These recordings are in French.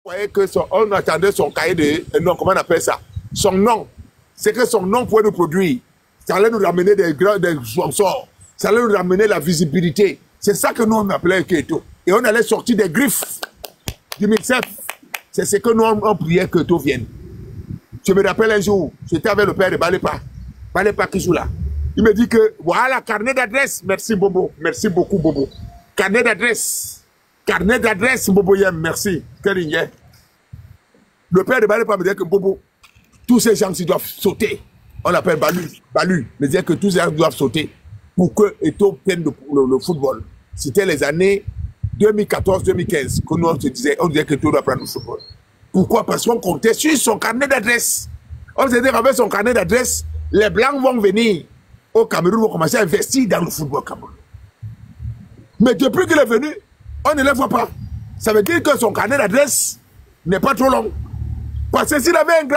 voyez que on attendait son cahier de nom, comment on appelle ça? Son nom. C'est que son nom pouvait nous produire. Ça allait nous ramener des sponsors. Ça allait nous ramener la visibilité. C'est ça que nous on appelait Keto. Et on allait sortir des griffes du MIXEF. C'est ce que nous on priait que Keto vienne. Je me rappelle un jour, j'étais avec le père de Balepa. Balepa qui joue là. Il me dit que voilà, carnet d'adresse. Merci Bobo. Merci beaucoup Bobo. Carnet d'adresse. Carnet d'adresse, Bobo Yem, merci. Le père de Balepa me dit que Bobo, tous ces gens qui doivent sauter, on appelle Balu, me dit que tous ces gens doivent sauter pour que Eto prenne le football. C'était les années 2014-2015 que nous on disait que Eto doit prendre le football. Pourquoi? Parce qu'on comptait sur son carnet d'adresse. On se dit qu'avec son carnet d'adresse, les Blancs vont venir au Cameroun, vont commencer à investir dans le football Cameroun. Mais depuis qu'il est venu, on ne le voit pas. Ça veut dire que son carnet d'adresse n'est pas trop long. Parce que s'il avait un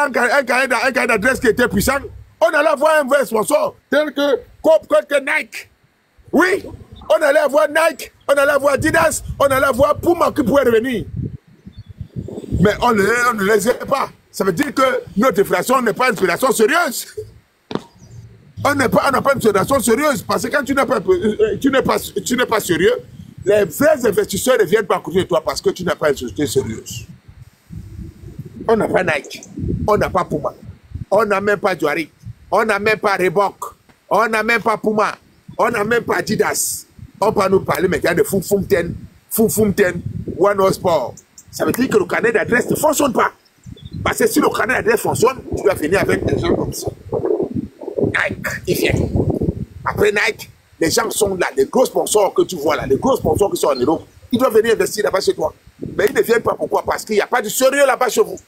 carnet d'adresse qui était puissant, on allait avoir un vrai sponsor tel que Nike. Oui, on allait avoir Nike, on allait avoir Adidas, on allait avoir Puma qui pourrait revenir. Mais on ne les aime pas. Ça veut dire que notre fédération n'est pas une fédération sérieuse. On n'a pas une fédération sérieuse. Parce que quand tu n'es pas sérieux, les vrais investisseurs ne viennent pas à côté de toi parce que tu n'as pas une société sérieuse. On n'a pas Nike, on n'a pas Puma, on n'a même pas Juari, on n'a même pas Reebok, on n'a même pas Puma, on n'a même pas Adidas. On peut nous parler maintenant de Fumfumten, One Sport. Ça veut dire que le carnet d'adresse ne fonctionne pas. Parce que si le carnet d'adresse fonctionne, tu dois venir avec des gens comme ça. Nike, il vient. Après Nike, les gens sont là, les gros sponsors que tu vois là, les gros sponsors qui sont en Europe, ils doivent venir investir là-bas chez toi. Mais ils ne viennent pas. Pourquoi? Parce qu'il n'y a pas de sérieux là-bas chez vous.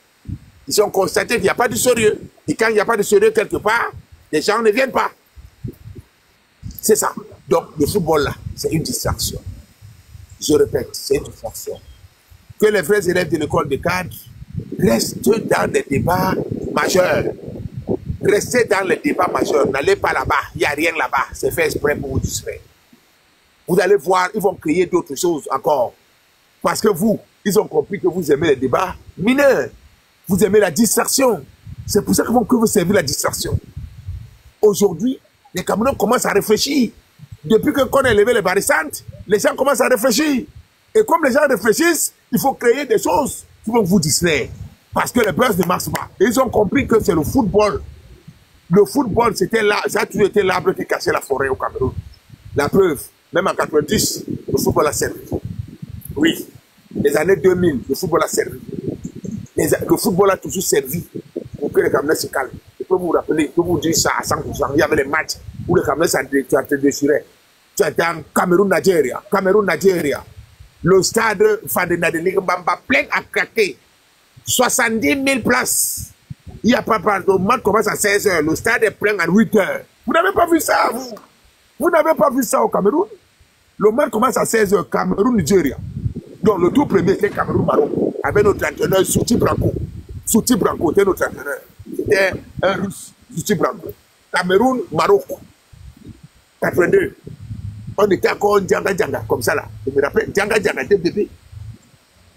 Ils ont constaté qu'il n'y a pas de sérieux. Et quand il n'y a pas de sérieux quelque part, les gens ne viennent pas. C'est ça. Donc le football là, c'est une distraction. Je répète, c'est une distraction. Que les vrais élèves de l'école de cadre restent dans des débats majeurs. Restez dans les débats majeurs. N'allez pas là-bas. Il n'y a rien là-bas. C'est fait exprès pour vous distraire. Vous allez voir, ils vont créer d'autres choses encore. Parce que vous, ils ont compris que vous aimez les débats mineurs. Vous aimez la distraction. C'est pour ça que vous servez la distraction. Aujourd'hui, les Camerounais commencent à réfléchir. Depuis qu'on a levé les barricades, les gens commencent à réfléchir. Et comme les gens réfléchissent, il faut créer des choses qui vont vous distraire. Parce que les buzz ne marchent pas. Et ils ont compris que c'est le football. Le football, c'était là, ça a toujours été l'arbre qui cachait la forêt au Cameroun. La preuve, même en 90, le football a servi. Oui, les années 2000, le football a servi. Le football a toujours servi pour que les Camerounais se calment. Je peux vous rappeler, je peux vous dire ça à 100%. Il y avait des matchs où les Camerounais se déchiraient. Tu étais en Cameroun-Nigeria. Cameroun-Nigeria. Le stade Fandena-de-Ligue Mbamba plein à craquer. 70 000 places. Il n'y a pas pardon. Le match commence à 16 h. Le stade est plein à 8 h. Vous n'avez pas vu ça, vous? Vous n'avez pas vu ça au Cameroun? Le match commence à 16 h. Cameroun-Nigeria. Donc le tout premier, c'est Cameroun-Maroc. Avec notre entraîneur Souti Branco. Souti Branco était notre entraîneur. C'était un russe, Souti Branco. Cameroun-Maroc. 82. On était encore Djanga, comme ça là. Je me rappelle, Djanga, dès bébé.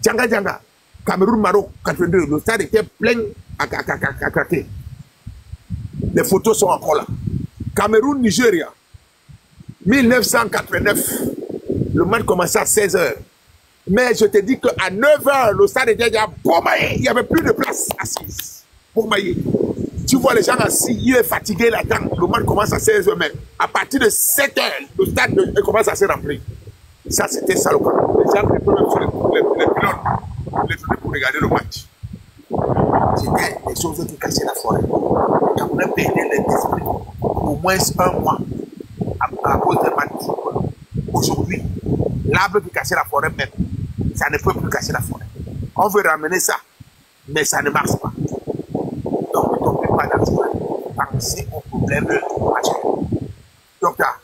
Djanga. Cameroun-Maroc, 82. Le stade était plein à craquer. Les photos sont encore là. Cameroun-Nigeria. 1989. Le match commençait à 16 h. Mais je te dis qu'à 9 h, le stade était déjà bombaillé. Il n'y avait plus de place assise. Bombaillé. Tu vois les gens assis, il est fatigué là-dedans. Le match commence à 16 h même. À partir de 7 h, le stade commence à se remplir. Ça, c'était ça le cas. Les gens ne peuvent même sur les pilotes pour regarder le match. C'était les choses qui cachaient la forêt. Les Camerounais perdaient l'esprit au moins un mois à cause des matchs de football. Aujourd'hui, l'arbre qui cachait la forêt même, ça ne peut plus cacher la forêt. On veut ramener ça, mais ça ne marche pas. Donc, ne tombez pas dans ça. Pensez au problème majeur. Docteur,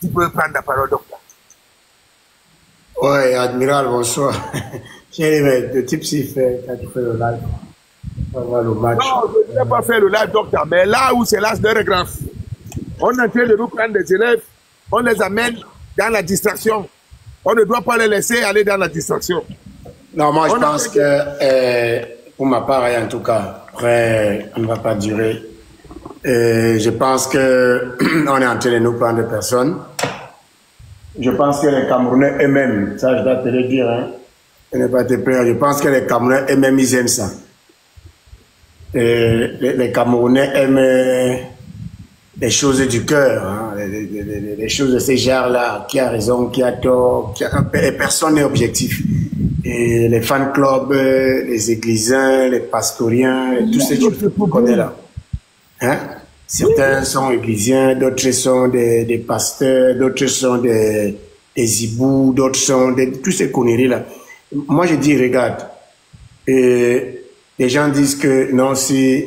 tu peux prendre la parole, docteur. Oui, Admiral, bonsoir. J'ai le type s'y fait quand tu fais le live. On va voir le match. Non, je n'ai pas fait le live, docteur, mais là où c'est l'âge de regret, on est en train de nous prendre des élèves, on les amène dans la distraction. On ne doit pas les laisser aller dans la distraction. Non, moi, je pense que, pour ma part, en tout cas, après, on ne va pas durer. Je pense que on est en train de nous prendre personne. Je pense que les Camerounais eux-mêmes, ça je dois te le dire, hein, ne pas te plaire, je pense que les Camerounais eux-mêmes, ils aiment ça. Les Camerounais aiment les choses du cœur, hein, les choses de ces genres-là, qui a raison, qui a tort, personne n'est objectif. Et les fan clubs, les églisiens, les pastoriens, tous ces trucs qu'on connaît là. Hein? Certains sont églisiens, d'autres sont des pasteurs, d'autres sont des hiboux, d'autres sont tous ces conneries-là. Moi, je dis, regarde, les gens disent que non, si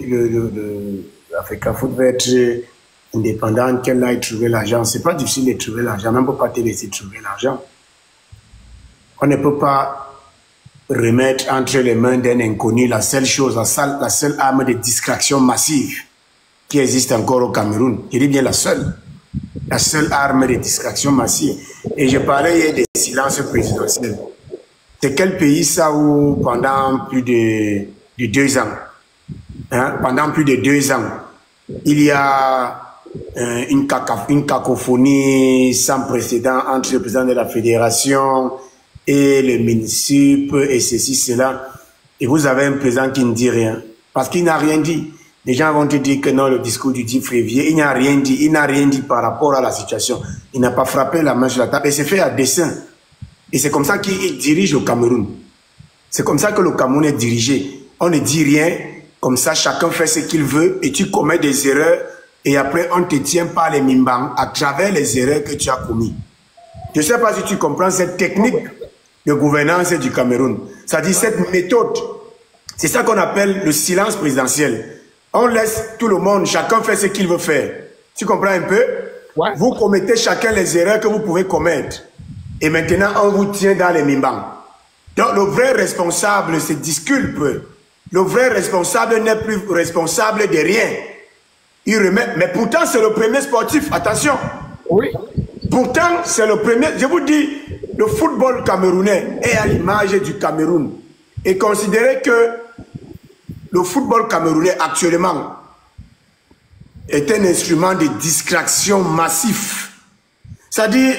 l'Africa Foot va être indépendant, qu'elle aille trouver l'argent. C'est pas difficile de trouver l'argent, même on ne peut pas te laisser trouver l'argent. On ne peut pas remettre entre les mains d'un inconnu la seule chose, la seule arme de distraction massive qui existe encore au Cameroun. Je dis bien la seule arme de distraction massive. Et je parlais hier des silences présidentiels. C'est quel pays ça où pendant plus de 2 ans, hein, pendant plus de 2 ans, il y a une cacophonie sans précédent entre le président de la fédération et le municipal et ceci, cela. Et vous avez un président qui ne dit rien. Parce qu'il n'a rien dit. Les gens vont te dire que non, le discours du 10 février, il n'a rien dit. Il n'a rien dit par rapport à la situation. Il n'a pas frappé la main sur la table. Et c'est fait à dessein. Et c'est comme ça qu'il dirige le Cameroun. C'est comme ça que le Cameroun est dirigé. On ne dit rien. Comme ça, chacun fait ce qu'il veut. Et tu commets des erreurs. Et après, on te tient par les mimbang à travers les erreurs que tu as commises. Je ne sais pas si tu comprends cette technique de gouvernance du Cameroun. C'est-à-dire cette méthode. C'est ça qu'on appelle le silence présidentiel. On laisse tout le monde, chacun fait ce qu'il veut faire. Tu comprends un peu? Ouais. Vous commettez chacun les erreurs que vous pouvez commettre. Et maintenant, on vous tient dans les mimbang. Donc, le vrai responsable se disculpe. Le vrai responsable n'est plus responsable de rien. Il remet, mais pourtant, c'est le premier sportif. Attention. Oui. Pourtant, c'est le premier. Je vous dis, le football camerounais est à l'image du Cameroun. Et considérez que le football camerounais actuellement est un instrument de distraction massif. C'est-à-dire,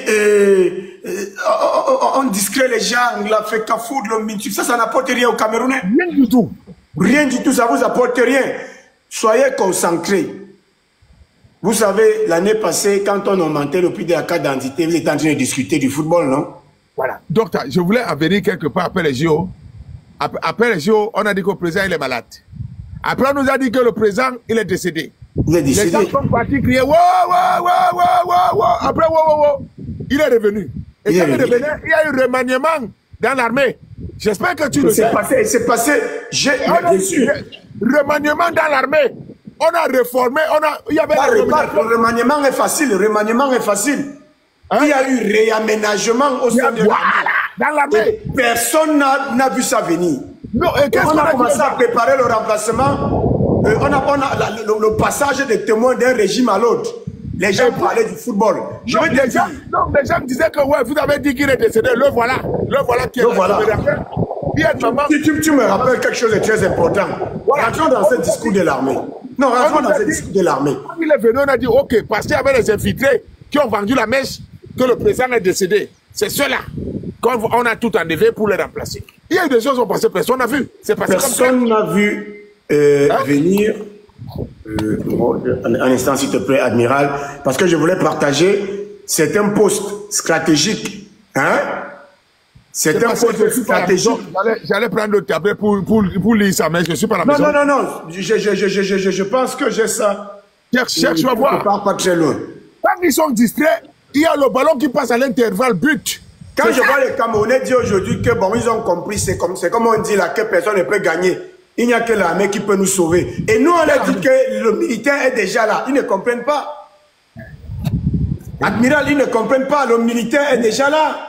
on distrait les gens, l'Africa Foot, le Mintuk, ça n'apporte rien aux Camerounais. Rien du tout. Rien du tout, ça ne vous apporte rien. Soyez concentrés. Vous savez, l'année passée, quand on augmentait le prix de la carte d'identité, vous étiez en train de discuter du football, non? Voilà. Donc, je voulais en venir quelque part après les JO. Après les JO, on a dit que le président il est malade. Après, on nous a dit que le président il est décédé. Il est décédé. Les gens sont partis crier wow, wow, wow, wow, wow. Après, wow, wow, wow. Il est revenu. Et quand il est revenu, il y a eu un remaniement dans l'armée. J'espère que tu le sais. C'est passé. Bien sûr. Remaniement dans l'armée. On a réformé, il y avait le remaniement est facile, le remaniement est facile. Hein? Il y a eu réaménagement au sein de l'armée. Personne n'a vu ça venir. Non, et on a commencé à préparer le remplacement. Le passage des témoins d'un régime à l'autre. Les gens parlaient du football. Les gens me disaient que ouais, vous avez dit qu'il est décédé. Le voilà qui est là. Tu me rappelles quelque chose de très important. Rentrons dans ce discours de l'armée. Non, rentrons dans ce discours de l'armée. Quand il est venu, on a dit, ok, parce qu'il y avait les infiltrés qui ont vendu la mèche que le président est décédé. C'est ceux-là qu'on a tout enlevé pour les remplacer. Il y a eu des choses qui ont passé, personne n'a vu. Personne n'a vu venir. Un instant, s'il te plaît, Admiral, parce que je voulais partager certains postes stratégiques. Hein? C'est un poste stratégique. J'allais prendre le tablette pour lire ça, mais je ne suis pas à la maison. Non. Je pense que j'ai ça. Cherche à voir. Je ne pars pas très loin. Quand ils sont distraits, il y a le ballon qui passe à l'intervalle, but. Quand je vois les Camerounais dire aujourd'hui que bon, ils ont compris, c'est comme on dit là, que personne ne peut gagner. Il n'y a que l'armée qui peut nous sauver. Et nous, on leur dit que le militaire est déjà là. Ils ne comprennent pas. Admiral, ils ne comprennent pas. Le militaire est déjà là.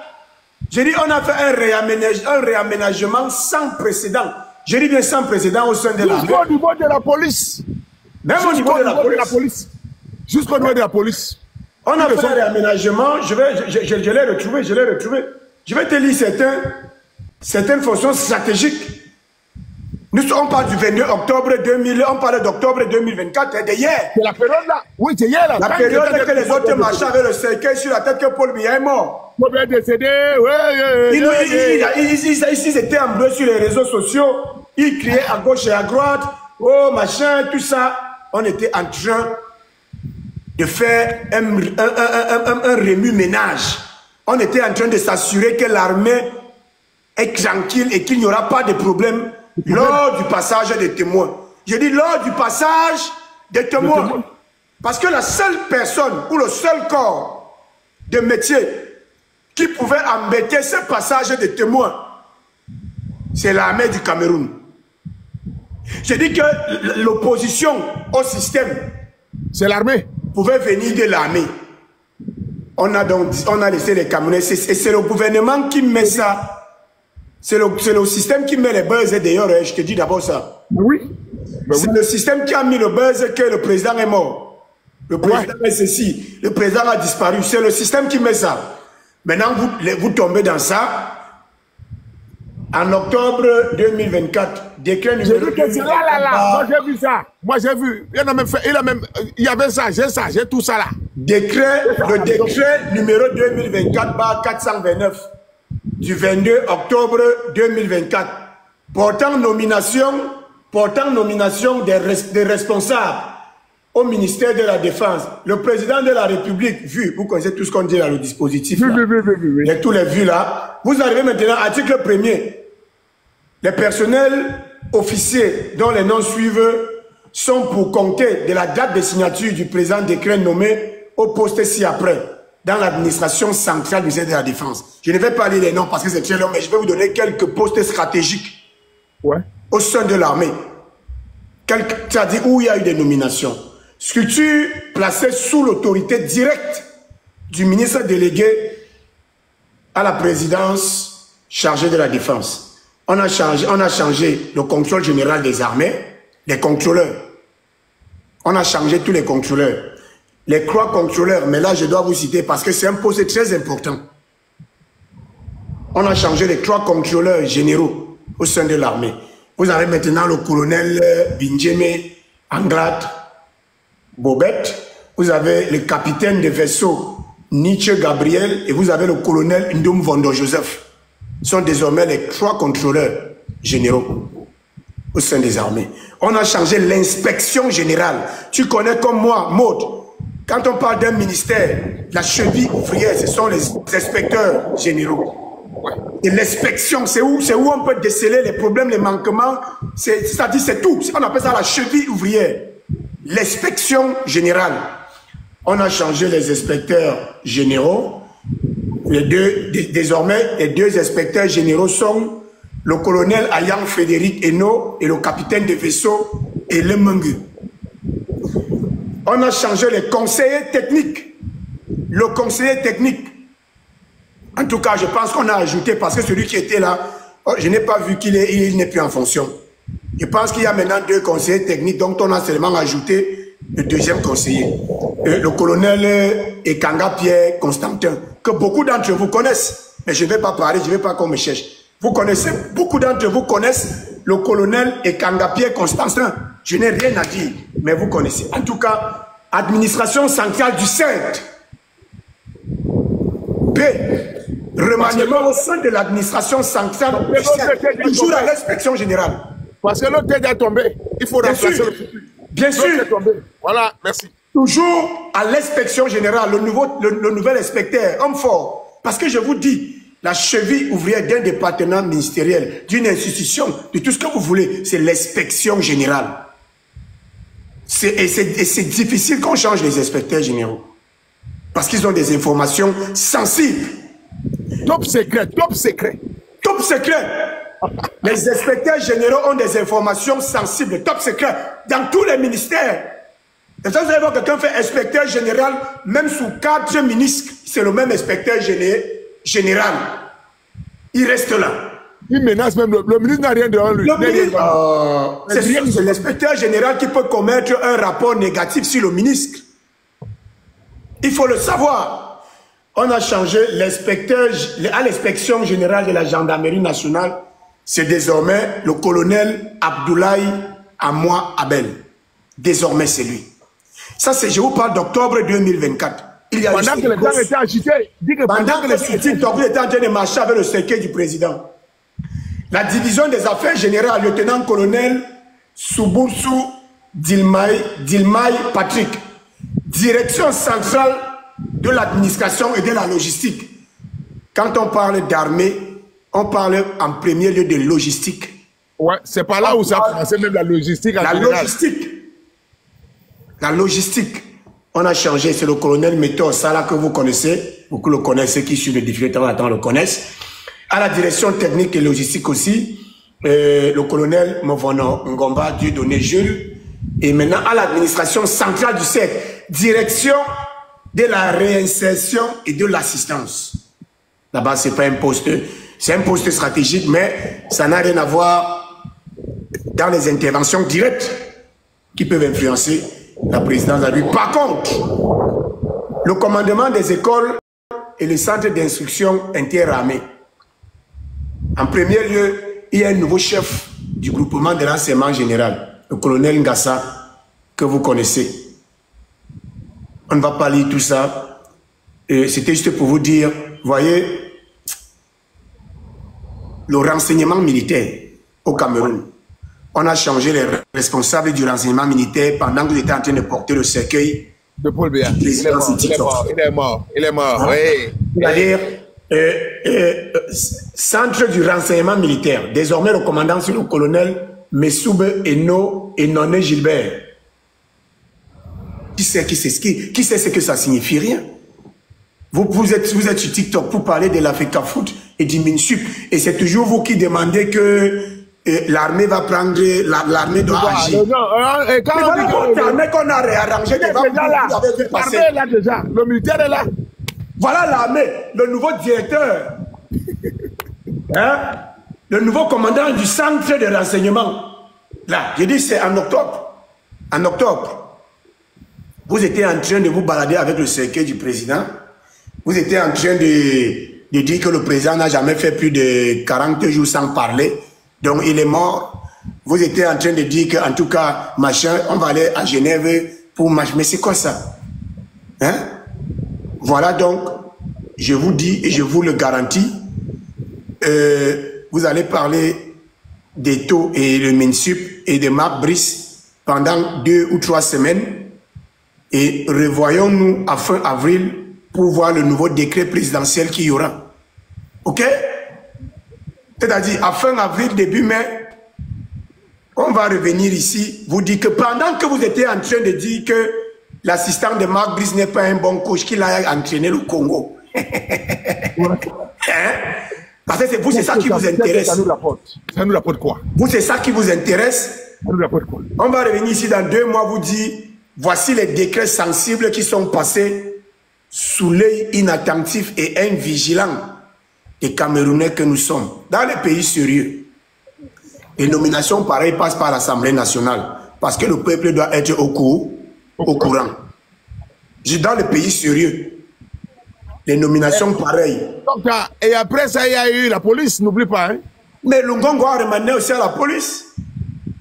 J'ai dit, on a fait un réaménagement sans précédent. J'ai dit bien sans précédent au sein de l'armée. Jusqu'au niveau de la police. Même au niveau de la police. Jusqu'au niveau de la police. On a fait un réaménagement. Je l'ai retrouvé. Je vais te lire certains. certaines fonctions stratégiques. On parle du 22 octobre 2000, on parle d'octobre 2024, c'est hier. C'est la période là. Oui, c'est hier là. La période que les autres marchaient avec le cercueil sur la tête que Paul Biya est mort. Paul Biya est décédé, Ils étaient en bleu sur les réseaux sociaux, ils criaient à gauche et à droite, oh machin, tout ça. On était en train de faire un remue-ménage. On était en train de s'assurer que l'armée est tranquille et qu'il n'y aura pas de problème lors du passage des témoins. Je dis lors du passage des témoins. Parce que la seule personne ou le seul corps de métier qui pouvait embêter ce passage des témoins, c'est l'armée du Cameroun. Je dis que l'opposition au système, c'est l'armée, pouvait venir de l'armée. On a laissé les Camerounais. Et c'est le gouvernement qui met ça. C'est le système qui met les buzz d'ailleurs, je te dis d'abord ça. Oui. C'est le système qui a mis le buzz que le président est mort. Le président est ceci, le président a disparu. C'est le système qui met ça. Maintenant, vous tombez dans ça. En octobre 2024, décret numéro 2024. Moi j'ai vu ça. Moi j'ai vu. Il y avait ça, j'ai tout ça là. Le décret numéro 2024/429 du 22 octobre 2024 portant nomination des responsables au ministère de la Défense. Le président de la République, vous connaissez tout ce qu'on dit là, le dispositif là. Oui. Et tous les vues là. Vous arrivez maintenant à l'article 1er. Les personnels officiers dont les noms suivent sont pour compter de la date de signature du présent décret nommé au poste ci-après dans l'administration centrale du ministère de la Défense. Je ne vais pas lire les noms parce que c'est très long, mais je vais vous donner quelques postes stratégiques au sein de l'armée. C'est-à-dire où il y a eu des nominations. Structure placée sous l'autorité directe du ministre délégué à la présidence chargée de la Défense. On a changé le contrôle général des armées, les contrôleurs. On a changé tous les contrôleurs. Les croix contrôleurs, mais là je dois vous citer parce que c'est un poste très important. On a changé les croix contrôleurs généraux au sein de l'armée. Vous avez maintenant le colonel Binjeme Angrat Bobet, vous avez le capitaine de vaisseau Nietzsche Gabriel et vous avez le colonel Ndum Vondo Joseph. Sont désormais les trois contrôleurs généraux au sein des armées. On a changé l'inspection générale. Tu connais comme moi, Maud, quand on parle d'un ministère, la cheville ouvrière, ce sont les inspecteurs généraux. Et l'inspection, c'est où on peut déceler les problèmes, les manquements, c'est-à-dire c'est tout. On appelle ça la cheville ouvrière. L'inspection générale. On a changé les inspecteurs généraux. Désormais, les deux inspecteurs généraux sont le colonel Ayang Frédéric Eno et le capitaine de vaisseau Elemengu. On a changé les conseillers techniques. Le conseiller technique. En tout cas, je pense qu'on a ajouté, parce que celui qui était là, je n'ai pas vu qu'il n'est plus en fonction. Je pense qu'il y a maintenant deux conseillers techniques, donc on a seulement ajouté le deuxième conseiller. Le colonel Ekanga Pierre Constantin, que beaucoup d'entre vous connaissent, mais je ne vais pas parler, je ne vais pas qu'on me cherche. Vous connaissez, beaucoup d'entre vous connaissent le colonel Ekanga Pierre Constantin. Je n'ai rien à dire, mais vous connaissez. En tout cas, administration centrale du CENT. B. Remaniement au sein de l'administration centrale du CENT. Toujours à l'inspection générale. Parce que l'autre est tombé. Il faut remplacer le futur. Bien sûr. Voilà, merci. Toujours à l'inspection générale, le nouvel inspecteur, homme fort. Parce que je vous dis, la cheville ouvrière d'un département ministériel, d'une institution, de tout ce que vous voulez, c'est l'inspection générale. Et c'est difficile qu'on change les inspecteurs généraux. Parce qu'ils ont des informations sensibles. Top secret, top secret. Top secret. Les inspecteurs généraux ont des informations sensibles, top secret, dans tous les ministères. Et ça, vous allez voir quelqu'un fait inspecteur général, même sous 4 ministres, c'est le même inspecteur général. Il reste là. Il menace même, le ministre n'a rien devant lui. C'est l'inspecteur général qui peut commettre un rapport négatif sur le ministre. Il faut le savoir. On a changé l'inspecteur à l'inspection générale de la gendarmerie nationale. C'est désormais le colonel Abdoulaye Amoua Abel. Désormais, c'est lui. Ça, c'est, je vous parle d'octobre 2024. Il y a pendant que les gens étaient agités, pendant que les TikTok étaient en train de marcher avec le cercueil du président. La division des affaires générales, lieutenant-colonel Souboursou Dilmaï Patrick, direction centrale de l'administration et de la logistique. Quand on parle d'armée, on parle en premier lieu de logistique. Ouais, c'est par là où ça a commencé, même la logistique. La logistique. On a changé, c'est le colonel Méthode Sala que vous connaissez, beaucoup le connaissent, ceux qui suivent les différents temps le connaissent. À la direction technique et logistique aussi, le colonel Movono Ngomba, Dieudonné Jules, et maintenant à l'administration centrale du cercle, direction de la réinsertion et de l'assistance. Là-bas, c'est pas un poste, c'est un poste stratégique, mais ça n'a rien à voir dans les interventions directes qui peuvent influencer la présidence de la République. Par contre, le commandement des écoles et les centres d'instruction interarmés. En premier lieu, il y a un nouveau chef du groupement de l'enseignement général, le colonel Ngassa, que vous connaissez. On ne va pas lire tout ça. C'était juste pour vous dire, voyez, le renseignement militaire au Cameroun. On a changé les responsables du renseignement militaire pendant que j'étais en train de porter le cercueil de Paul Biya. Il est mort. Oui. C'est-à-dire, centre du renseignement militaire. Désormais, le commandant, c'est le colonel Messoube Enoné Gilbert. Qui sait ce que ça signifie? Rien. Vous êtes sur TikTok pour parler de l'Africa Foot et du MINSUP. Et c'est toujours vous qui demandez que l'armée va prendre, l'armée doit agir. Mais voilà votre armée qu'on a réarrangé devant vous. L'armée est là déjà, le militaire est là. Voilà l'armée, le nouveau directeur, hein? Le nouveau commandant du centre de renseignement. Là, je dis c'est en octobre. En octobre, vous étiez en train de vous balader avec le cercueil du président. Vous étiez en train de dire que le président n'a jamais fait plus de 40 jours sans parler. Donc il est mort. Vous étiez en train de dire qu'en tout cas, machin, on va aller à Genève pour marcher. Mais c'est quoi ça? Hein? Voilà donc, je vous dis et je vous le garantis, vous allez parler des taux et le MINSUP et de Marc Brice pendant 2 ou 3 semaines et revoyons-nous à fin avril pour voir le nouveau décret présidentiel qu'il y aura. Ok? C'est-à-dire, à fin avril, début mai, on va revenir ici, vous dire que pendant que vous étiez en train de dire que l'assistant de Marc Brice n'est pas un bon coach, qu'il a entraîné le Congo. Hein? Parce que c'est vous, c'est ça qui vous intéresse. Ça nous rapporte quoi? Vous, c'est ça qui vous intéresse. Ça nous rapporte quoi? On va revenir ici dans 2 mois, vous dire, voici les décrets sensibles qui sont passés sous l'œil inattentif et invigilant des Camerounais que nous sommes. Dans les pays sérieux, les nominations pareilles passent par l'Assemblée nationale parce que le peuple doit être au courant. Dans les pays sérieux, les nominations pareilles. Et après ça, il y a eu la police, n'oublie pas. Hein? Mais le Ngongo a remandé aussi à la police.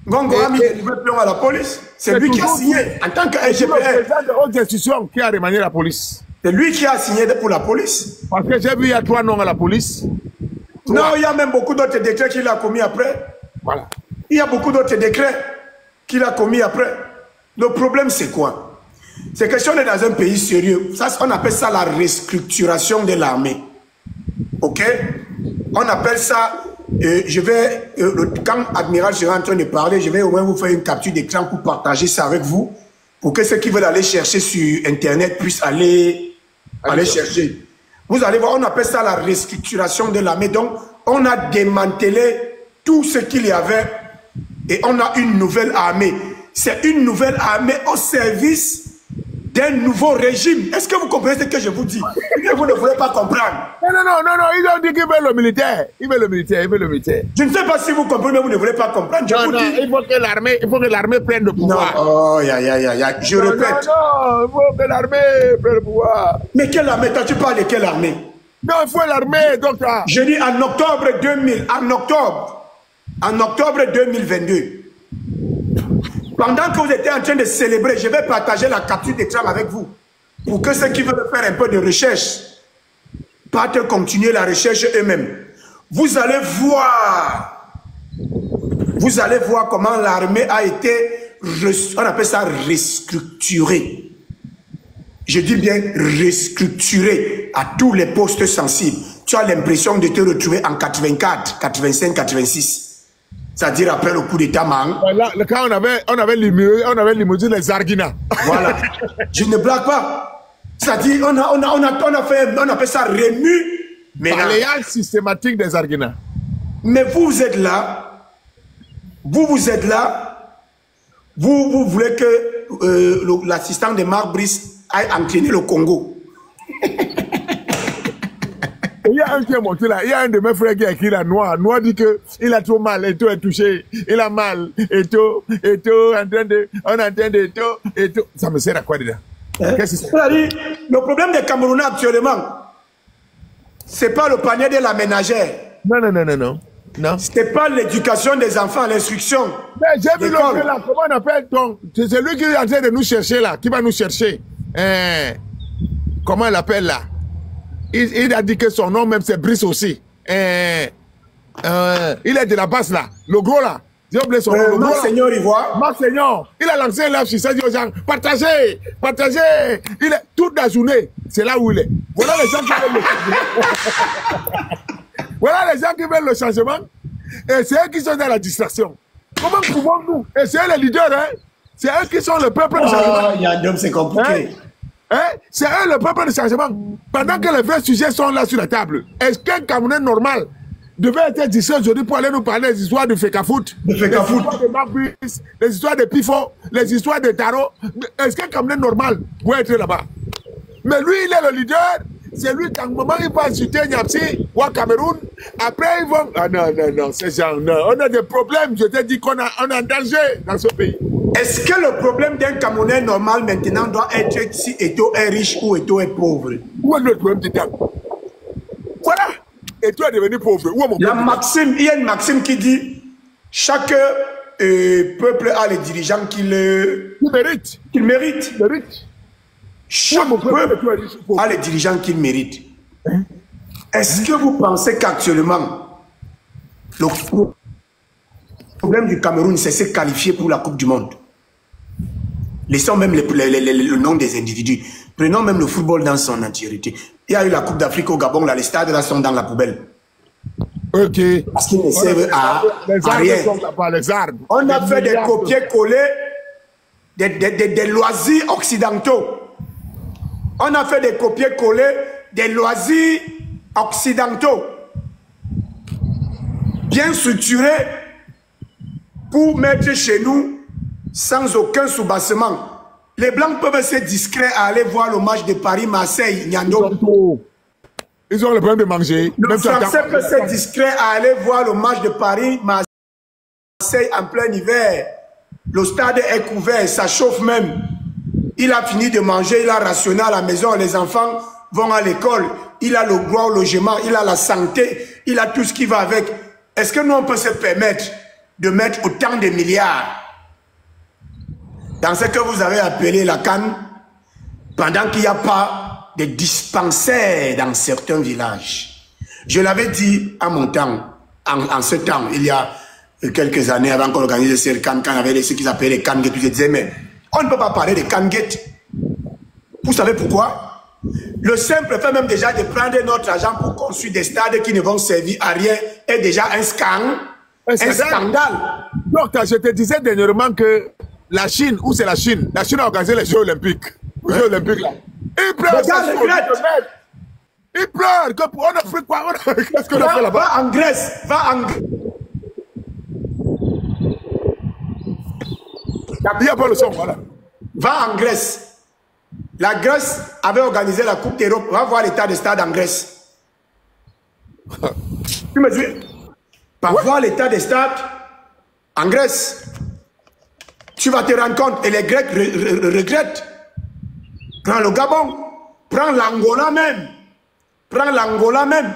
Ngongo a mis des nouvelles plans à la police. C'est lui qui a signé en tant que SGPR. C'est le président de haute institution qui a remandé la police. C'est lui qui a signé pour la police. Parce que j'ai vu, il y a 3 noms à la police. Non, il y a même beaucoup d'autres décrets qu'il a commis après. Voilà. Il y a beaucoup d'autres décrets qu'il a commis après. Le problème, c'est quoi? C'est question d'être dans un pays sérieux. Ça, on appelle ça la restructuration de l'armée. Ok? On appelle ça, quand Admiral sera en train de parler, je vais au moins vous faire une capture d'écran pour partager ça avec vous, pour que ceux qui veulent aller chercher sur Internet puissent aller chercher. Vous allez voir, on appelle ça la restructuration de l'armée. Donc, on a démantelé tout ce qu'il y avait et on a une nouvelle armée. C'est une nouvelle armée au service d'un nouveau régime. Est-ce que vous comprenez ce que je vous dis? que vous ne voulez pas comprendre. Non, ils ont dit qu'ils veulent le militaire. Ils veulent le militaire. Je ne sais pas si vous comprenez, mais vous ne voulez pas comprendre. Il faut que l'armée prenne le pouvoir. Non, je répète. Non, il faut que l'armée prenne le pouvoir. Mais quelle armée? Tu parles de quelle armée? Non, il faut l'armée, docteur. Je dis en octobre 2022. Pendant que vous étiez en train de célébrer, je vais partager la capture d'écran avec vous. Pour que ceux qui veulent faire un peu de recherche partent continuer la recherche eux-mêmes. Vous allez voir comment l'armée a été, on appelle ça restructurée. Je dis bien restructurée à tous les postes sensibles. Tu as l'impression de te retrouver en 84, 85, 86. C'est-à-dire après le coup d'État Mang. Quand on avait limogé les Zarguina. Voilà. Je ne blague pas. C'est-à-dire on appelle ça remue. Balayage systématique des Zarguina. Mais vous êtes là. Vous voulez que l'assistant de Marc Brice aille entraîner le Congo. Il y a un qui est monté là, il y a un de mes frères qui a écrit la Noir. Noir dit qu'il a trop mal, et tout est touché, il a mal, et tout, on entend et tout. Ça me sert à quoi dedans? Qu'est-ce que c'est? Le problème des Camerounais actuellement, c'est pas le panier de la ménagère. Non. C'est pas l'éducation des enfants, l'instruction. Mais j'ai vu l'autre là, comment on appelle donc? C'est lui qui est en train de nous chercher là, qui va nous chercher. Comment il appelle là? Il a dit que son nom même c'est Brice aussi. Il est de la base là, le gros là. J'ai oublié son nom. Monseigneur Ivoire. Monseigneur. Il a lancé un live sur ça, dit aux gens, partagez. Il est toute la journée, c'est là où il est. Voilà les gens qui veulent le changement. Voilà les gens qui veulent le changement. Et c'est eux qui sont dans la distraction. Comment pouvons-nous? Et c'est eux les leaders, hein? C'est eux qui sont le peuple du changement. C'est compliqué. C'est eux le peuple du changement. Pendant que les vrais sujets sont là sur la table, est-ce qu'un Camerounais normal devait être distrait aujourd'hui pour aller nous parler des histoires de Fekafoot, des histoires de Mabus, les histoires de Pifo, les histoires de Taro? Est-ce qu'un Camerounais normal doit être là-bas? Mais lui, il est le leader. C'est lui, qu'à un moment, il va insulter Niamsi ou à Cameroun. Après, ils vont... Ah non, ces gens, non. On a des problèmes. Je t'ai dit qu'on a un danger dans ce pays. Est-ce que le problème d'un Camerounais normal maintenant doit être si Eto est riche ou Eto est pauvre? Où est le problème de temps? Voilà. Eto est devenu pauvre. Où est mon problème? Il y a une maxime qui dit chaque peuple a les dirigeants qu'il mérite. Chaque peuple a les dirigeants qu'il mérite. Est-ce que vous pensez qu'actuellement, le problème du Cameroun, c'est se qualifier pour la Coupe du Monde? Laissons même le nom des individus. Prenons même le football dans son entièreté. Il y a eu la Coupe d'Afrique au Gabon, là, les stades là sont dans la poubelle. Ok. Parce qu'ils ne servent à rien. On a fait des copier-coller des loisirs occidentaux. On a fait des copier-coller des loisirs occidentaux. Bien structurés pour mettre chez nous sans aucun soubassement. Les Blancs peuvent être discrets à aller voir le match de Paris-Marseille, Niando. Ils ont le problème de manger. Les Français peuvent être discrets à aller voir le match de Paris-Marseille en plein hiver. Le stade est couvert, ça chauffe même. Il a fini de manger, il a rationné à la maison, les enfants vont à l'école, il a le droit au logement, il a la santé, il a tout ce qui va avec. Est-ce que nous on peut se permettre de mettre autant de milliards dans ce que vous avez appelé la canne, pendant qu'il n'y a pas de dispensaires dans certains villages? Je l'avais dit à mon temps, en ce temps, il y a quelques années avant qu'on organise ces cannes, quand il y avait ce qu'ils appelaient les cannes, je disais, mais on ne peut pas parler de canguettes. Vous savez pourquoi? Le simple fait même déjà de prendre notre argent pour construire des stades qui ne vont servir à rien est déjà un scandale. Donc, je te disais dernièrement que la Chine, où c'est la Chine a organisé les Jeux Olympiques. Les Jeux Olympiques là. Ils pleurent. Ils pleurent. On a fait quoi? Qu'est-ce qu'on a fait là-bas? Va en Grèce. Il n'y a pas le son, voilà. Va en Grèce. La Grèce avait organisé la Coupe d'Europe. Va voir l'état de stade en Grèce. Tu me dis? Va voir l'état des stades en Grèce. Tu vas te rendre compte. Et les Grecs regrettent. Prends le Gabon. Prends l'Angola même. Prends l'Angola même.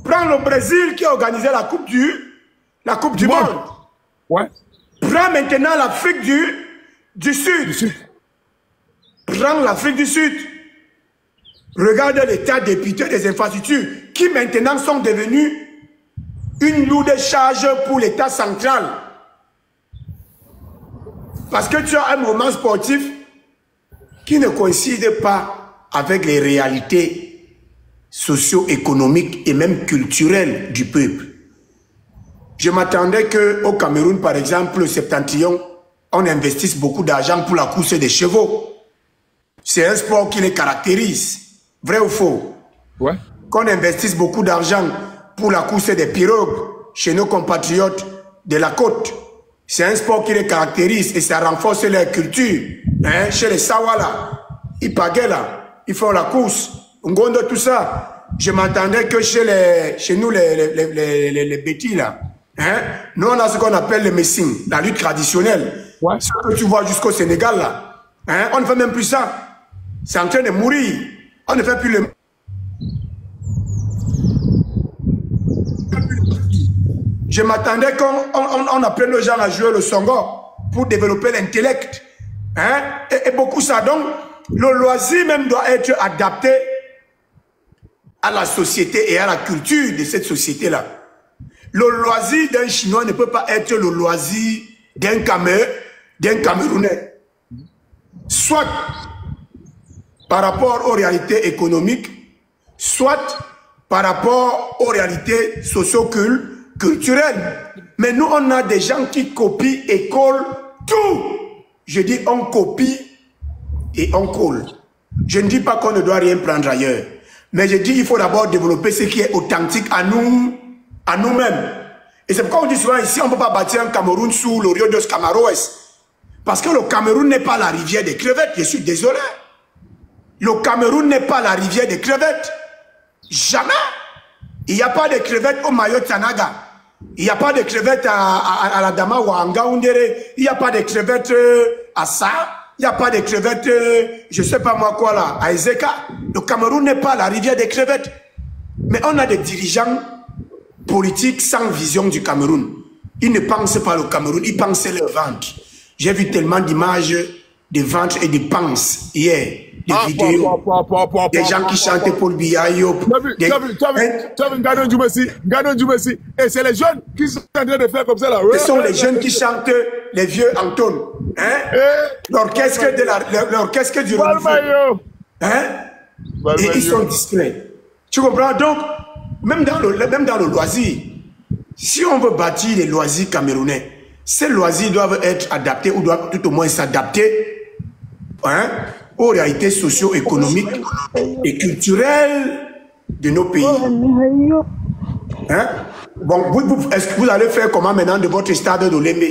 Prends le Brésil qui a organisé la Coupe du Monde. Ouais. Prends maintenant l'Afrique du Sud. Prends l'Afrique du Sud. Regarde l'état dépité des infrastructures qui maintenant sont devenus une lourde charge pour l'État central. Parce que tu as un moment sportif qui ne coïncide pas avec les réalités socio-économiques et même culturelles du peuple. Je m'attendais qu'au Cameroun, par exemple, le Septentrion, on investisse beaucoup d'argent pour la course des chevaux. C'est un sport qui les caractérise. Vrai ou faux? Ouais. Qu'on investisse beaucoup d'argent pour la course des pirogues chez nos compatriotes de la côte. C'est un sport qui les caractérise et ça renforce leur culture. Hein? Chez les Sawala, ils pagaient là, ils font la course. Ngondo, tout ça. Je m'attendais que chez nous, les bêtis là, hein? Nous on a ce qu'on appelle le messing, la lutte traditionnelle. Ouais. Ce que tu vois jusqu'au Sénégal là. Hein? On ne fait même plus ça. C'est en train de mourir. On ne fait plus le... Je m'attendais qu'on apprenne aux gens à jouer le songo pour développer l'intellect. Hein? Et beaucoup ça. Donc, le loisir même doit être adapté à la société et à la culture de cette société-là. Le loisir d'un Chinois ne peut pas être le loisir d'un Camerounais. Soit par rapport aux réalités économiques, soit par rapport aux réalités socio-culturelles. Mais nous, on a des gens qui copient et collent tout. Je dis on copie et on colle. Je ne dis pas qu'on ne doit rien prendre ailleurs. Mais je dis qu'il faut d'abord développer ce qui est authentique à nous-mêmes. Et c'est pourquoi on dit souvent ici, on ne peut pas bâtir un Cameroun sous le Rio dos Camaroes. Parce que le Cameroun n'est pas la rivière des crevettes, je suis désolé. Le Cameroun n'est pas la rivière des crevettes. Jamais. Il n'y a pas de crevettes au Mayo Tanaga. Il n'y a pas de crevettes à la Dama ou à Ngaoundere. Il n'y a pas de crevettes à Sa. Il n'y a pas de crevettes, je ne sais pas moi quoi là, à Ezeka. Le Cameroun n'est pas la rivière des crevettes. Mais on a des dirigeants politiques sans vision du Cameroun. Ils ne pensent pas au Cameroun, ils pensent leur ventre. J'ai vu tellement d'images de ventre et de panse hier. Des vidéos, des gens qui chantaient Paul Biya. Tu as vu Gano Djoumessi. Et c'est les jeunes qui sont en train de faire comme ça là. Ce sont les jeunes qui chantent les vieux Anton. Hein? L'orchestre du renouveau. Hein? Et ils sont discrets. Tu comprends? Donc, même dans le loisir, si on veut bâtir les loisirs camerounais, ces loisirs doivent être adaptés ou doivent tout au moins s'adapter, hein, aux réalités socio-économiques et culturelles de nos pays. Hein? Bon, est-ce que vous allez faire comment maintenant de votre stade d'Olembe?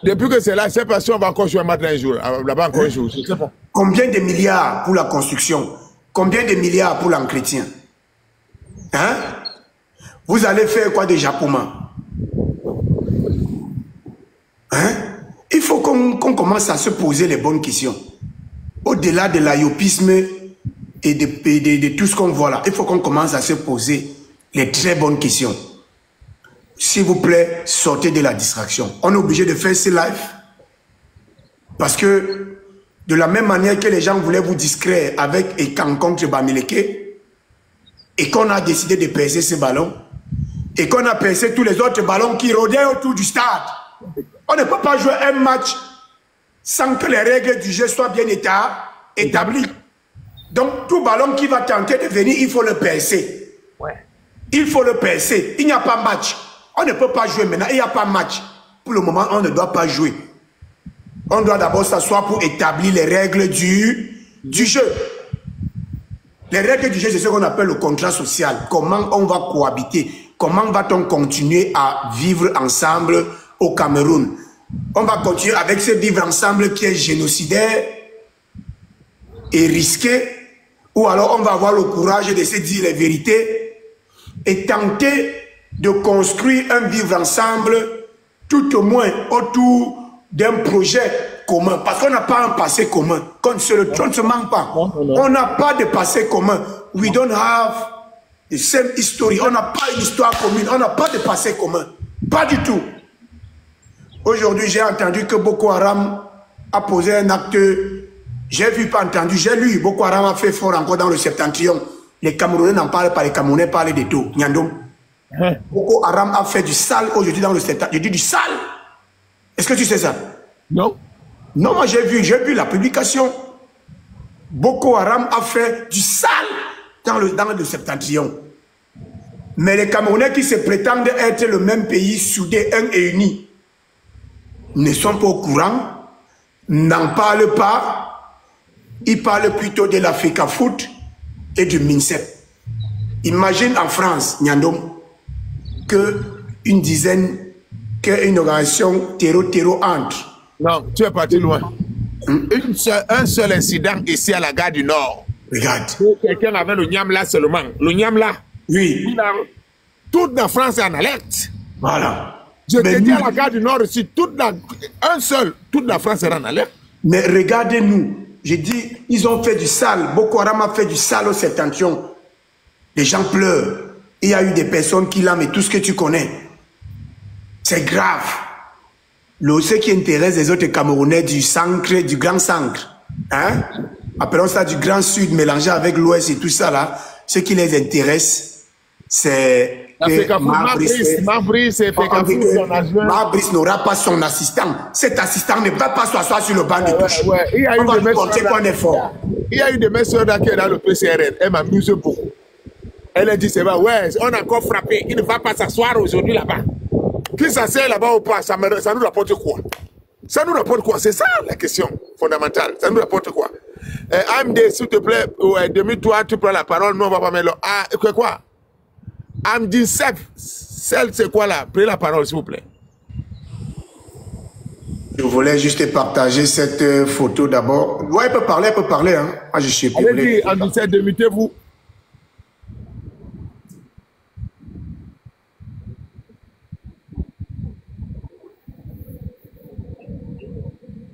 Depuis que c'est là, je ne sais pas si on va encore jouer un match un jour. Là-bas encore un jour, je ne sais pas. Combien de milliards pour la construction? Combien de milliards pour l'entretien? Hein? Vous allez faire quoi de Japoma? Hein? Il faut qu'on commence à se poser les bonnes questions. Au-delà de l'ayopisme et de tout ce qu'on voit là, il faut qu'on commence à se poser les très bonnes questions. S'il vous plaît, sortez de la distraction. On est obligé de faire ce live parce que de la même manière que les gens voulaient vous distraire avec Ekan contre Bamileke et qu'on a décidé de percer ce ballon et qu'on a percé tous les autres ballons qui rôdaient autour du stade. On ne peut pas jouer un match sans que les règles du jeu soient bien établies. Donc, tout ballon qui va tenter de venir, il faut le percer. Ouais. Il faut le percer. Il n'y a pas match. On ne peut pas jouer maintenant. Il n'y a pas match. Pour le moment, on ne doit pas jouer. On doit d'abord s'asseoir pour établir les règles du jeu. Les règles du jeu, c'est ce qu'on appelle le contrat social. Comment on va cohabiter? Comment va-t-on continuer à vivre ensemble au Cameroun? on va continuer avec ce vivre ensemble qui est génocidaire et risqué, ou alors on va avoir le courage de se dire les vérités et tenter de construire un vivre ensemble tout au moins autour d'un projet commun. Parce qu'on n'a pas un passé commun. On ne se manque pas. On n'a pas de passé commun. We don't have the same history. On n'a pas une histoire commune. On n'a pas de passé commun. Pas du tout. Aujourd'hui, j'ai entendu que Boko Haram a posé un acte. J'ai vu, pas entendu, j'ai lu. Boko Haram a fait fort encore dans le septentrion. Les Camerounais n'en parlent pas. Les Camerounais parlent des taux. Nyandom. Boko Haram a fait du sale aujourd'hui dans le septentrion. Je dis du sale. Est-ce que tu sais ça? Non. Non, moi j'ai vu la publication. Boko Haram a fait du sale dans le septentrion. Mais les Camerounais qui se prétendent être le même pays soudé, un et uni, ne sont pas au courant, n'en parlent pas. Ils parlent plutôt de l'Africa Foot et du MINSEP. Imagine en France, Nyandom, qu'une organisation terreau entre. Non, tu es parti loin. Un seul incident ici à la gare du Nord. Regarde. Quelqu'un avait le Niamla seulement. Le Niamla. Oui. Toute la France est en alerte. Voilà. Je te dis à la gare du Nord ici, toute la France est en alerte. Mais regardez-nous. J'ai dit, ils ont fait du sale. Boko Haram a fait du sale au septentrion. Les gens pleurent. Il y a eu des personnes qui l'ont, mais tout ce que tu connais. C'est grave. Ce qui intéresse les autres Camerounais du centre, du grand centre, hein? Appelons ça du grand sud mélangé avec l'ouest et tout ça là. Ce qui les intéresse, c'est que Mabrice n'aura pas son assistant. Cet assistant ne va pas s'asseoir sur le banc de touche. On va lui compter qu'on est fort. Il y a eu des messieurs qui est dans le PCRN. Elle m'amuse beaucoup. Elle a dit, c'est vrai, ouais, on a encore frappé. Il ne va pas s'asseoir aujourd'hui là-bas. Qui s'assied là-bas ou pas, ça nous rapporte quoi? Ça nous rapporte quoi? C'est ça la question fondamentale. Ça nous rapporte quoi? AMD, s'il te plaît, demi-toi, tu prends la parole, nous on va pas mettre là. Ah, quoi? AMD, celle, c'est quoi là? Prenez la parole, s'il vous plaît. Je voulais juste partager cette photo d'abord. Ouais, elle peut parler, hein. Moi, je suis allez-y, AMD, démitez-vous.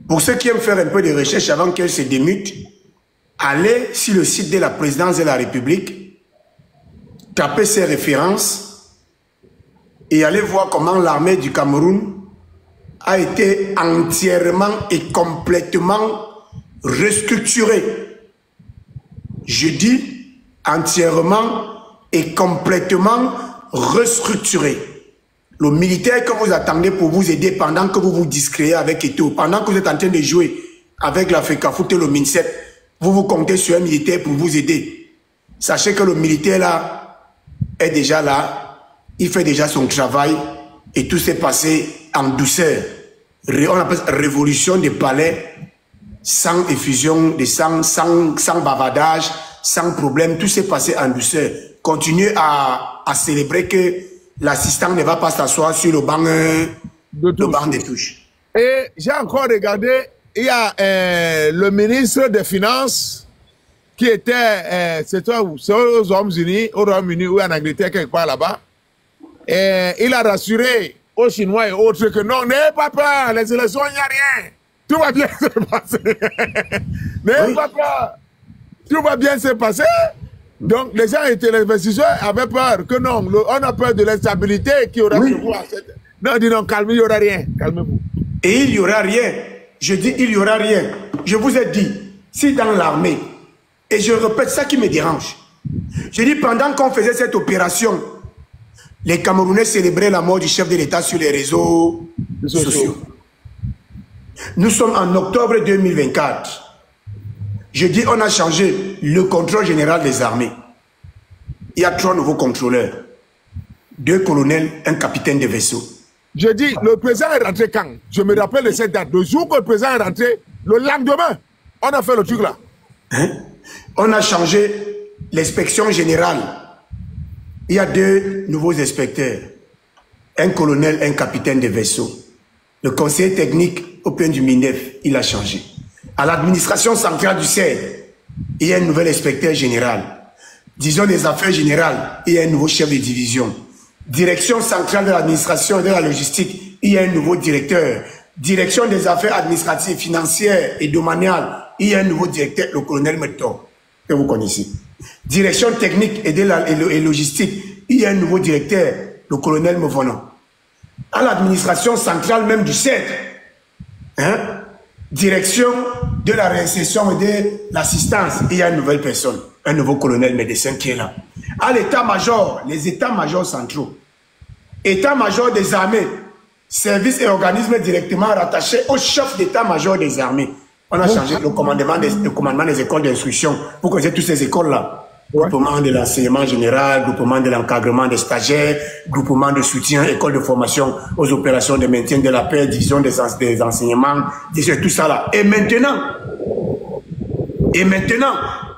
Pour ceux qui aiment faire un peu de recherche avant qu'elle se démute, allez sur le site de la présidence de la République, tapez ses références et allez voir comment l'armée du Cameroun a été entièrement et complètement restructurée. Je dis entièrement et complètement restructurée. Le militaire que vous attendez pour vous aider pendant que vous vous distrayez avec Eto, pendant que vous êtes en train de jouer avec l'Africa Foot et le MINSEP, vous comptez sur un militaire pour vous aider. Sachez que le militaire là est déjà là, il fait déjà son travail et tout s'est passé en douceur. On appelle ça révolution des palais, sans effusion de sang, sans bavardage, sans problème, tout s'est passé en douceur. Continuez à célébrer que l'assistant ne va pas s'asseoir sur le banc de touche. Et j'ai encore regardé, il y a le ministre des Finances qui était, c'était aux États-Unis, au Royaume-Uni ou en Angleterre, quelque part là-bas. Et il a rassuré aux Chinois et autres que non, n'ayez pas peur, les élections, il n'y a rien. Tout va bien se passer. N'ayez pas peur. Tout va bien se passer. Donc, les gens étaient, les investisseurs avaient peur que non, on a peur de l'instabilité qui aura ce pouvoir. Non, dis non, calmez, il n'y aura rien. Calmez-vous. Et il n'y aura rien. Je dis, il n'y aura rien. Je vous ai dit, si dans l'armée, et je répète ça qui me dérange, je dis, pendant qu'on faisait cette opération, les Camerounais célébraient la mort du chef de l'État sur les réseaux sociaux. Nous sommes en octobre 2024. Je dis, on a changé le contrôle général des armées. Il y a 3 nouveaux contrôleurs. 2 colonels, un capitaine de vaisseau. Je dis, le président est rentré quand? Je me rappelle de cette date. Le jour que le président est rentré, le lendemain, on a fait le truc là. Hein? On a changé l'inspection générale. Il y a 2 nouveaux inspecteurs. Un colonel, un capitaine de vaisseau. Le conseiller technique au plan du MINDEF, il a changé. À l'administration centrale du CED, il y a un nouvel inspecteur général. Disons des affaires générales, il y a un nouveau chef de division. Direction centrale de l'administration et de la logistique, il y a un nouveau directeur. Direction des affaires administratives, financières et domaniales, il y a un nouveau directeur, le colonel Meto, que vous connaissez. Direction technique et logistique, il y a un nouveau directeur, le colonel Movono. À l'administration centrale même du CED, hein, direction de la réinsertion et de l'assistance, il y a une nouvelle personne, un nouveau colonel médecin qui est là. À l'état-major, les états-majors centraux, état-major des armées, services et organismes directement rattachés au chef d'état-major des armées. On a changé le commandement des écoles d'instruction. Vous connaissez toutes ces écoles-là. Groupement de l'enseignement général, groupement de l'encadrement des stagiaires, groupement de soutien, école de formation aux opérations de maintien de la paix, division des enseignements, tout ça là. Et maintenant,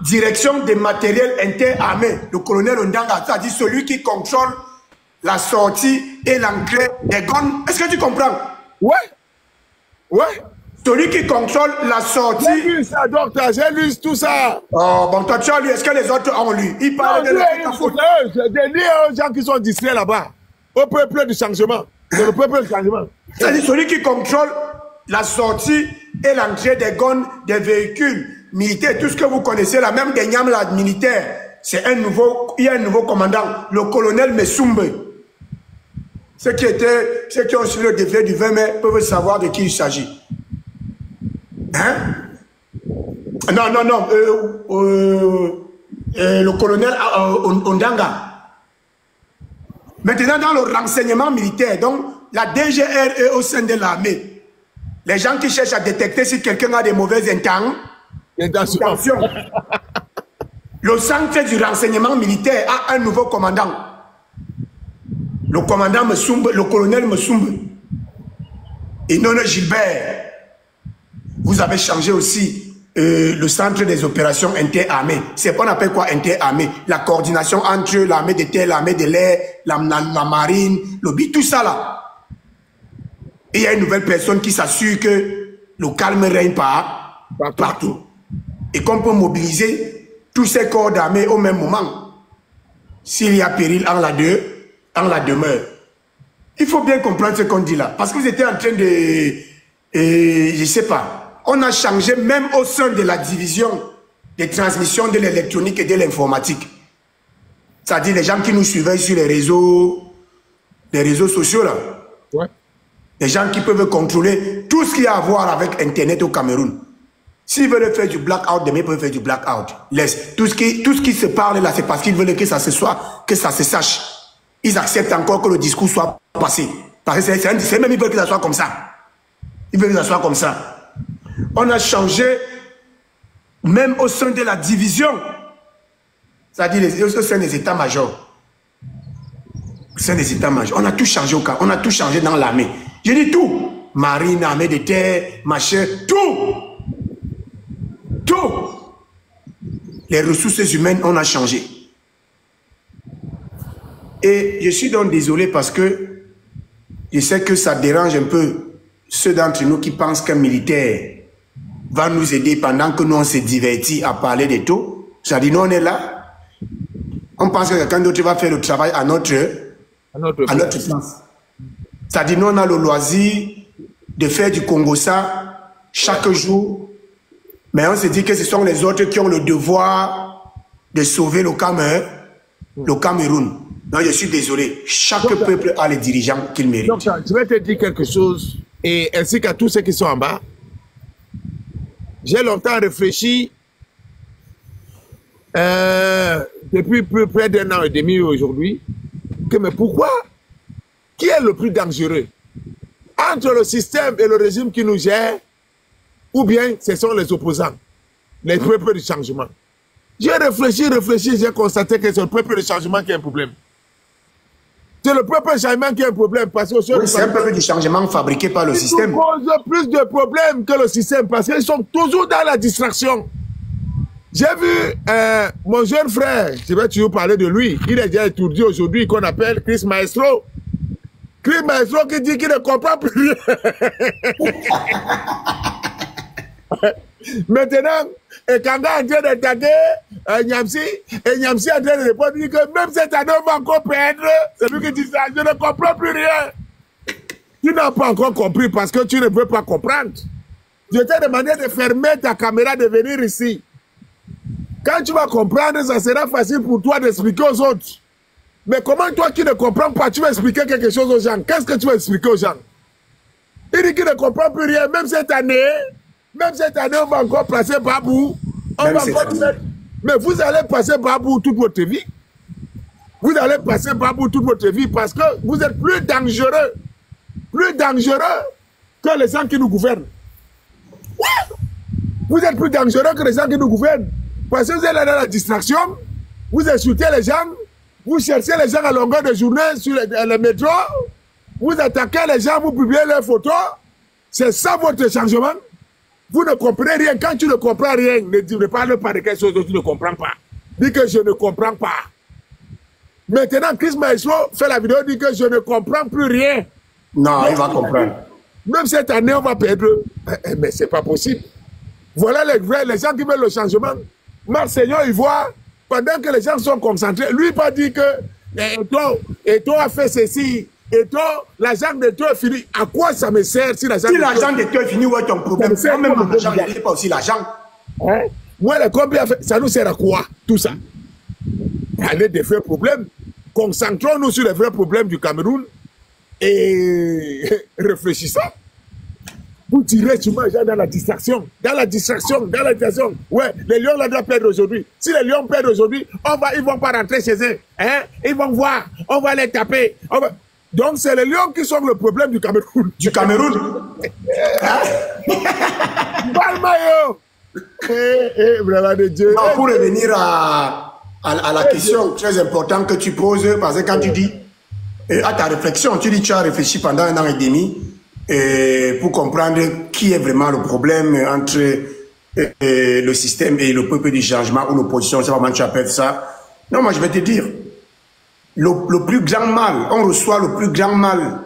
direction des matériels interarmés, le colonel Ondanga, c'est-à-dire celui qui contrôle la sortie et l'entrée des gones. Est-ce que tu comprends? Ouais. Celui qui contrôle la sortie. J'ai lu ça, docteur, j'ai lu tout ça. Oh, bon, toi, tu as lu, est-ce que les autres ont lu? Ils parlent de j'ai dit aux gens qui sont distraits là-bas, au peuple du changement. C'est le peuple du changement. C'est-à-dire celui qui contrôle la sortie et l'entrée des gones, des véhicules militaires, tout ce que vous connaissez là, même des Nyamla militaires. C'est un nouveau, il y a un nouveau commandant, le colonel Messoumbe. Ceux qui ont suivi le défilé du 20 mai peuvent savoir de qui il s'agit. Hein? Non. Le colonel Ondanga. Maintenant, dans le renseignement militaire, donc la DGR est au sein de l'armée. Les gens qui cherchent à détecter si quelqu'un a des mauvaises intentions. Le centre du renseignement militaire a un nouveau commandant. Le commandant Messoumbe, le colonel Messoumbe. Et non Gilbert. Vous avez changé aussi le centre des opérations interarmées. C'est qu'on appelle quoi interarmées? La coordination entre l'armée de terre, l'armée de l'air, la marine, le BI, tout ça là. Et il y a une nouvelle personne qui s'assure que le calme règne partout. Et qu'on peut mobiliser tous ces corps d'armée au même moment. S'il y a péril en la demeure. Il faut bien comprendre ce qu'on dit là. Parce que vous étiez en train de... je ne sais pas. On a changé même au sein de la division des transmissions de l'électronique et de l'informatique. C'est-à-dire les gens qui nous suivaient sur les réseaux sociaux là. Ouais. Les gens qui peuvent contrôler tout ce qui a à voir avec Internet au Cameroun. S'ils veulent faire du blackout, demain ils peuvent faire du blackout. Laisse. Tout ce qui se parle là, c'est parce qu'ils veulent que ça se sache. Ils acceptent encore que le discours soit passé. Parce que c'est même ils veulent que ça soit comme ça. Ils veulent que ça soit comme ça. On a changé même au sein de la division. C'est-à-dire au sein des états-majors. Au sein des états-majors. On a tout changé au cas. On a tout changé dans l'armée. Je dis tout. Marine, armée de terre, machin, tout. Tout. Les ressources humaines, on a changé. Et je suis donc désolé parce que je sais que ça dérange un peu ceux d'entre nous qui pensent qu'un militaire va nous aider pendant que nous on se divertit à parler de tout. C'est-à-dire nous on est là, on pense que quelqu'un d'autre va faire le travail à notre place. C'est-à-dire nous on a le loisir de faire du Congo-ça chaque jour, mais on se dit que ce sont les autres qui ont le devoir de sauver le Cameroun. Non, je suis désolé. Chaque peuple a les dirigeants qu'il mérite. Donc, je vais te dire quelque chose, et ainsi qu'à tous ceux qui sont en bas. J'ai longtemps réfléchi, depuis près d'un an et demi aujourd'hui, que mais pourquoi? Qui est le plus dangereux? Entre le système et le régime qui nous gère, ou bien ce sont les opposants, les peuples du changement? J'ai réfléchi, j'ai constaté que c'est le peuple du changement qui a un problème. C'est le peuple du changement qui a un problème. Parce que c'est un peuple du changement fabriqué par le système. Ils posent plus de problèmes que le système parce qu'ils sont toujours dans la distraction. J'ai vu mon jeune frère, je vais toujours parler de lui, il est déjà étourdi aujourd'hui, qu'on appelle Chris Maestro. Chris Maestro qui dit qu'il ne comprend plus rien. Maintenant, Kanga est en train d'attaquer Niamsi, et Niamsi est en train de répondre que même cette année, on va encore perdre. C'est lui qui dit ça, je ne comprends plus rien. Tu n'as pas encore compris parce que tu ne veux pas comprendre. Je t'ai demandé de fermer ta caméra, de venir ici. Quand tu vas comprendre, ça sera facile pour toi d'expliquer aux autres. Mais comment toi qui ne comprends pas, tu vas expliquer quelque chose aux gens? Qu'est-ce que tu vas expliquer aux gens? Il dit qu'il ne comprend plus rien, même cette année, on va encore placer Babou. Mais vous allez passer Babou toute votre vie. Vous allez passer Babou toute votre vie parce que vous êtes plus dangereux que les gens qui nous gouvernent. Ouais. Vous êtes plus dangereux que les gens qui nous gouvernent. Parce que vous êtes là dans la distraction, vous insultez les gens, vous cherchez les gens à longueur de journée sur le métro, vous attaquez les gens, vous publiez leurs photos. C'est ça votre changement. Vous ne comprenez rien. Quand tu ne comprends rien, ne parle pas de quelque chose que tu ne comprends pas. Dis que je ne comprends pas. Maintenant, Chris Maestro fait la vidéo, dit que je ne comprends plus rien. Non, il va comprendre. Même cette année, on va perdre. Mais c'est pas possible. Voilà les gens qui veulent le changement. Marseillon, il voit, pendant que les gens sont concentrés, lui pas dit que Eto'o a fait ceci, Eto'o, l'agent d'Eto'o est fini. À quoi ça me sert si l'agent d'Eto'o est fini, où est ton problème? Même l'agent n'est pas aussi l'agent. Hein? Moi, le combien ça nous sert à quoi, tout ça? Parler des vrais problèmes. Concentrons-nous sur les vrais problèmes du Cameroun et réfléchissons. Vous tirez souvent les gens dans la distraction. Ouais, les Lions là doivent perdre aujourd'hui. Si les Lions perdent aujourd'hui, ils vont pas rentrer chez eux. Hein? Ils vont voir, on va les taper. Donc c'est les Lions qui sont le problème du Cameroun. Du Cameroun? Balmayo! Vraiment de Dieu. Non, pour revenir à la question très importante que tu poses, parce que quand tu dis, à ta réflexion, tu dis que tu as réfléchi pendant 1 an et demi, pour comprendre qui est vraiment le problème entre le système et le peuple du changement ou l'opposition, c'est comment tu appelles ça. Non, moi je vais te dire, le plus grand mal, on reçoit le plus grand mal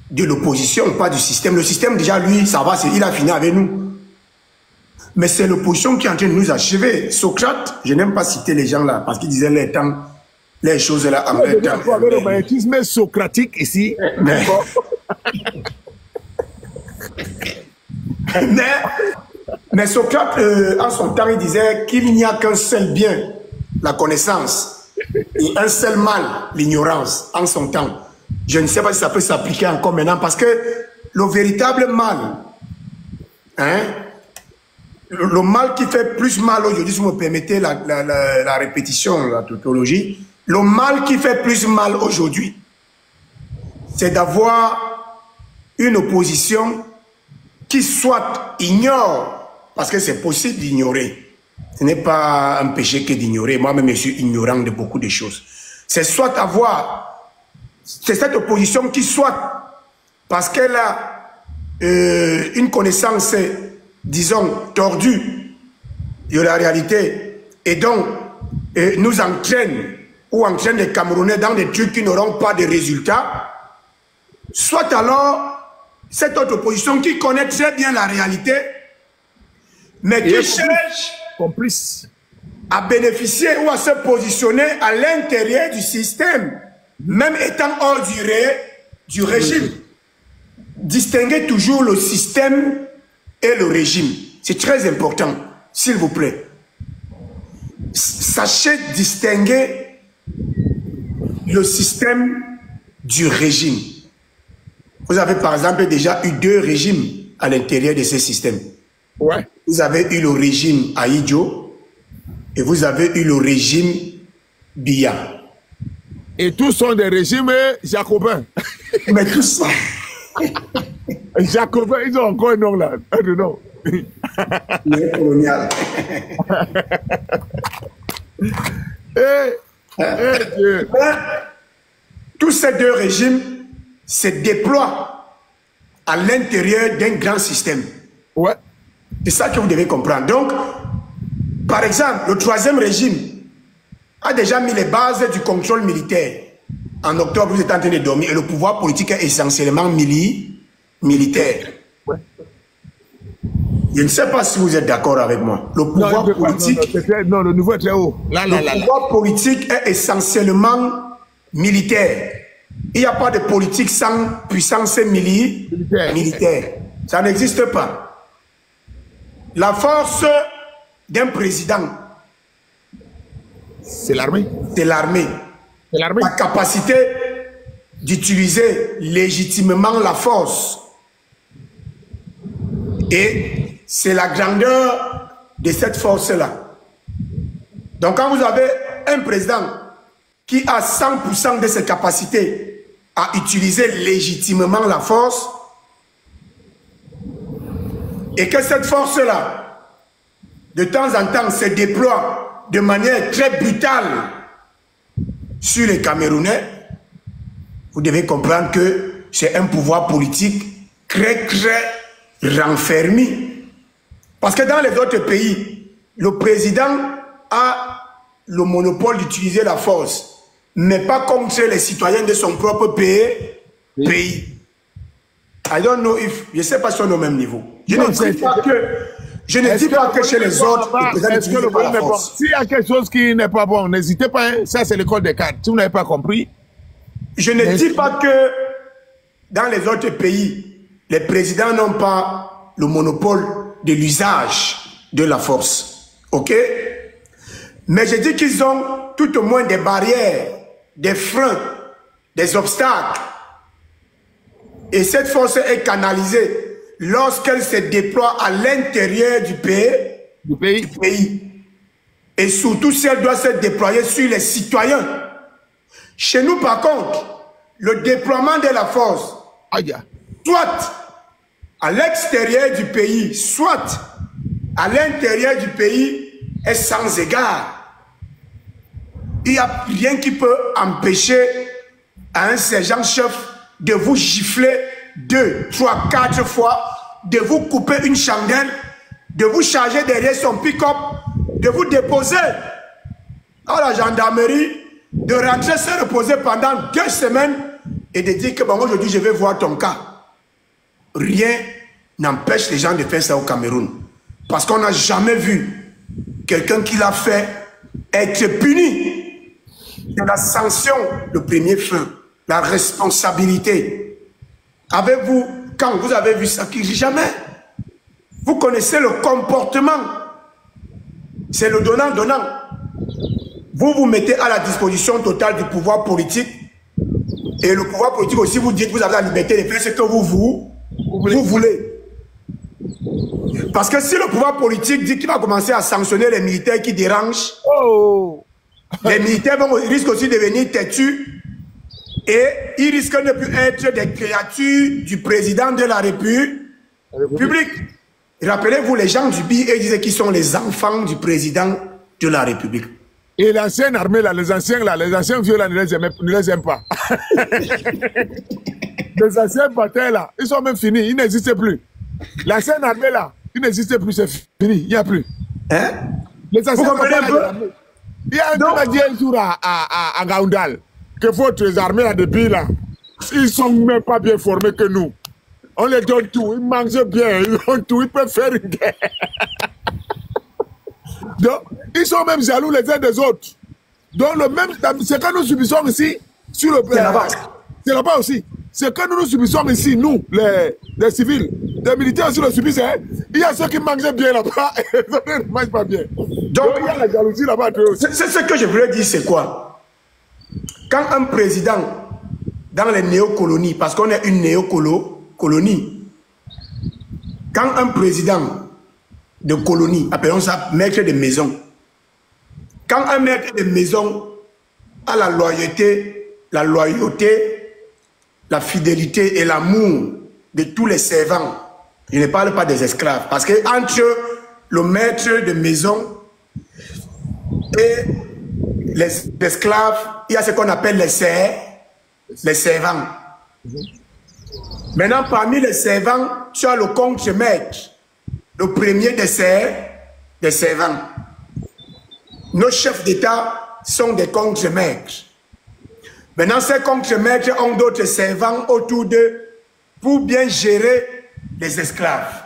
de l'opposition, pas du système. Le système déjà, lui, ça va, il a fini avec nous. Mais c'est l'opposition qui est en train de nous achever. Socrate, je n'aime pas citer les gens là, parce qu'ils disaient les choses là en même temps. Le magnétisme socratique ici. Mais Socrate, en son temps, il disait qu'il n'y a qu'un seul bien, la connaissance, et un seul mal, l'ignorance, en son temps. Je ne sais pas si ça peut s'appliquer encore maintenant, parce que le véritable mal, hein, le mal qui fait plus mal aujourd'hui, si vous me permettez la répétition, la tautologie, le mal qui fait plus mal aujourd'hui, c'est d'avoir une opposition qui soit ignore, parce que c'est possible d'ignorer. Ce n'est pas un péché que d'ignorer. Moi-même, je suis ignorant de beaucoup de choses. C'est soit avoir, c'est cette opposition qui soit, parce qu'elle a une connaissance, disons, tordue de la réalité, et donc nous entraîne, ou entraîne les Camerounais dans des trucs qui n'auront pas de résultats, soit alors cette autre opposition qui connaît très bien la réalité, mais qui cherche complice à bénéficier ou à se positionner à l'intérieur du système, même étant hors du régime. Distinguer toujours le système et le régime. C'est très important, s'il vous plaît. Sachez distinguer le système du régime. Vous avez par exemple déjà eu 2 régimes à l'intérieur de ce système. Ouais. Vous avez eu le régime Aïdjo et vous avez eu le régime Biya. Et tous sont des régimes jacobins. Mais tout ça. Jacobins, ils ont encore un nom là. Un nom. Colonial. Dieu. Tous ces 2 régimes se déploient à l'intérieur d'un grand système. Ouais. C'est ça que vous devez comprendre. Donc, par exemple, le 3e régime a déjà mis les bases du contrôle militaire. En octobre, vous êtes en train de dormir et le pouvoir politique est essentiellement militaire. Ouais. Je ne sais pas si vous êtes d'accord avec moi. Le pouvoir politique... Non, le niveau est très haut. Le pouvoir politique est essentiellement militaire. Il n'y a pas de politique sans puissance militaire. Ça n'existe pas. La force d'un président, c'est l'armée. C'est l'armée. La capacité d'utiliser légitimement la force. Et c'est la grandeur de cette force-là. Donc quand vous avez un président qui a 100% de ses capacités à utiliser légitimement la force, et que cette force-là, de temps en temps, se déploie de manière très brutale sur les Camerounais, vous devez comprendre que c'est un pouvoir politique très, très renfermé. Parce que dans les autres pays, le président a le monopole d'utiliser la force, mais pas contre les citoyens de son propre pays. I don't know if... Je ne sais pas si on est au même niveau. Je ne dis pas que chez les autres, le président n'utilise pas la force. S'il y a quelque chose qui n'est pas bon, n'hésitez pas. Hein. Ça, c'est l'école des cadres. Si vous n'avez pas compris... Je ne dis pas que dans les autres pays, les présidents n'ont pas le monopole de l'usage de la force. OK? Mais je dis qu'ils ont tout au moins des barrières, des freins, des obstacles. Et cette force est canalisée lorsqu'elle se déploie à l'intérieur du pays. Et surtout si elle doit se déployer sur les citoyens. Chez nous, par contre, le déploiement de la force, soit à l'extérieur du pays, soit à l'intérieur du pays, est sans égard. Il n'y a rien qui peut empêcher à un sergent-chef de vous gifler 2, 3, 4 fois, de vous couper une chandelle, de vous charger derrière son pick-up, de vous déposer à la gendarmerie, de rentrer se reposer pendant 2 semaines et de dire que bon, aujourd'hui je vais voir ton cas. Rien n'empêche les gens de faire ça au Cameroun. Parce qu'on n'a jamais vu quelqu'un qui l'a fait être puni. C'est la sanction, le premier frein, la responsabilité. Avez-vous, quand vous avez vu ça, jamais, vous connaissez le comportement. C'est le donnant-donnant. Vous vous mettez à la disposition totale du pouvoir politique et le pouvoir politique aussi vous dit que vous avez la liberté de faire ce que vous voulez. Parce que si le pouvoir politique dit qu'il va commencer à sanctionner les militaires qui dérangent, les militaires risquent aussi de devenir têtus et ils risquent de ne plus être des créatures du président de la République. Rappelez-vous, les gens du BI disaient qu'ils sont les enfants du président de la République. Et l'ancienne armée, là, les anciens vieux, là, ne les aiment pas. Les anciens batailles, là, ils sont même finis, ils n'existent plus. L'ancienne armée, là, ils n'existent plus, c'est fini, il n'y a plus. Hein? Les anciens batailles, il y a un qui m'a dit un jour à Gaoundal que votre armée, là, depuis là, ils sont même pas bien formés que nous. On les donne tout, ils mangent bien, ils ont tout, ils peuvent faire une guerre. Donc, ils sont même jaloux les uns des autres. Donc, ce que nous subissons ici, sur le là-bas. C'est là-bas aussi. Ce que nous subissons ici, nous, les civils, les militaires aussi le subissent. Hein. Il y a ceux qui mangent bien là-bas et les autres ne mangent pas bien. Donc, il y a la jalousie là-bas. C'est ce que je voulais dire, c'est quoi? Quand un président, dans les néocolonies, parce qu'on est une néocolonie, quand un président de colonie, appelons ça maître de maison. Quand un maître de maison a la loyauté, la fidélité et l'amour de tous les servants, je ne parle pas des esclaves, parce que entre le maître de maison et les esclaves, il y a ce qu'on appelle les servants. Maintenant, parmi les servants, tu as le contre-maître. Le premier des servants. Nos chefs d'État sont des contre-maîtres. Maintenant, ces contremaîtres ont d'autres servants autour d'eux pour bien gérer les esclaves.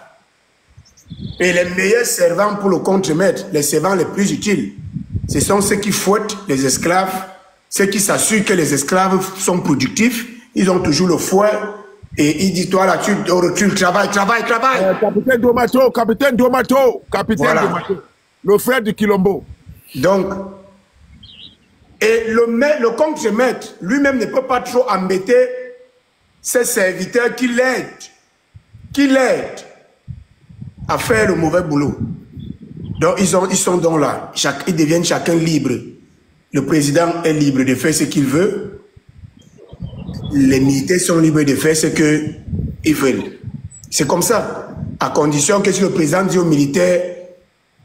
Et les meilleurs servants pour le contremaître, les servants les plus utiles, ce sont ceux qui fouettent les esclaves, ceux qui s'assurent que les esclaves sont productifs, ils ont toujours le fouet, et ils disent, toi là, tu recules, travaille. Capitaine Domato, Voilà. Domato, le frère de Quilombo. Donc, et le contremaître lui-même ne peut pas trop embêter ses serviteurs qui l'aident à faire le mauvais boulot. Donc, ils sont donc là. Ils deviennent chacun libre. Le président est libre de faire ce qu'il veut. Les militaires sont libres de faire ce qu'ils veulent. C'est comme ça. À condition que si le président dit aux militaires,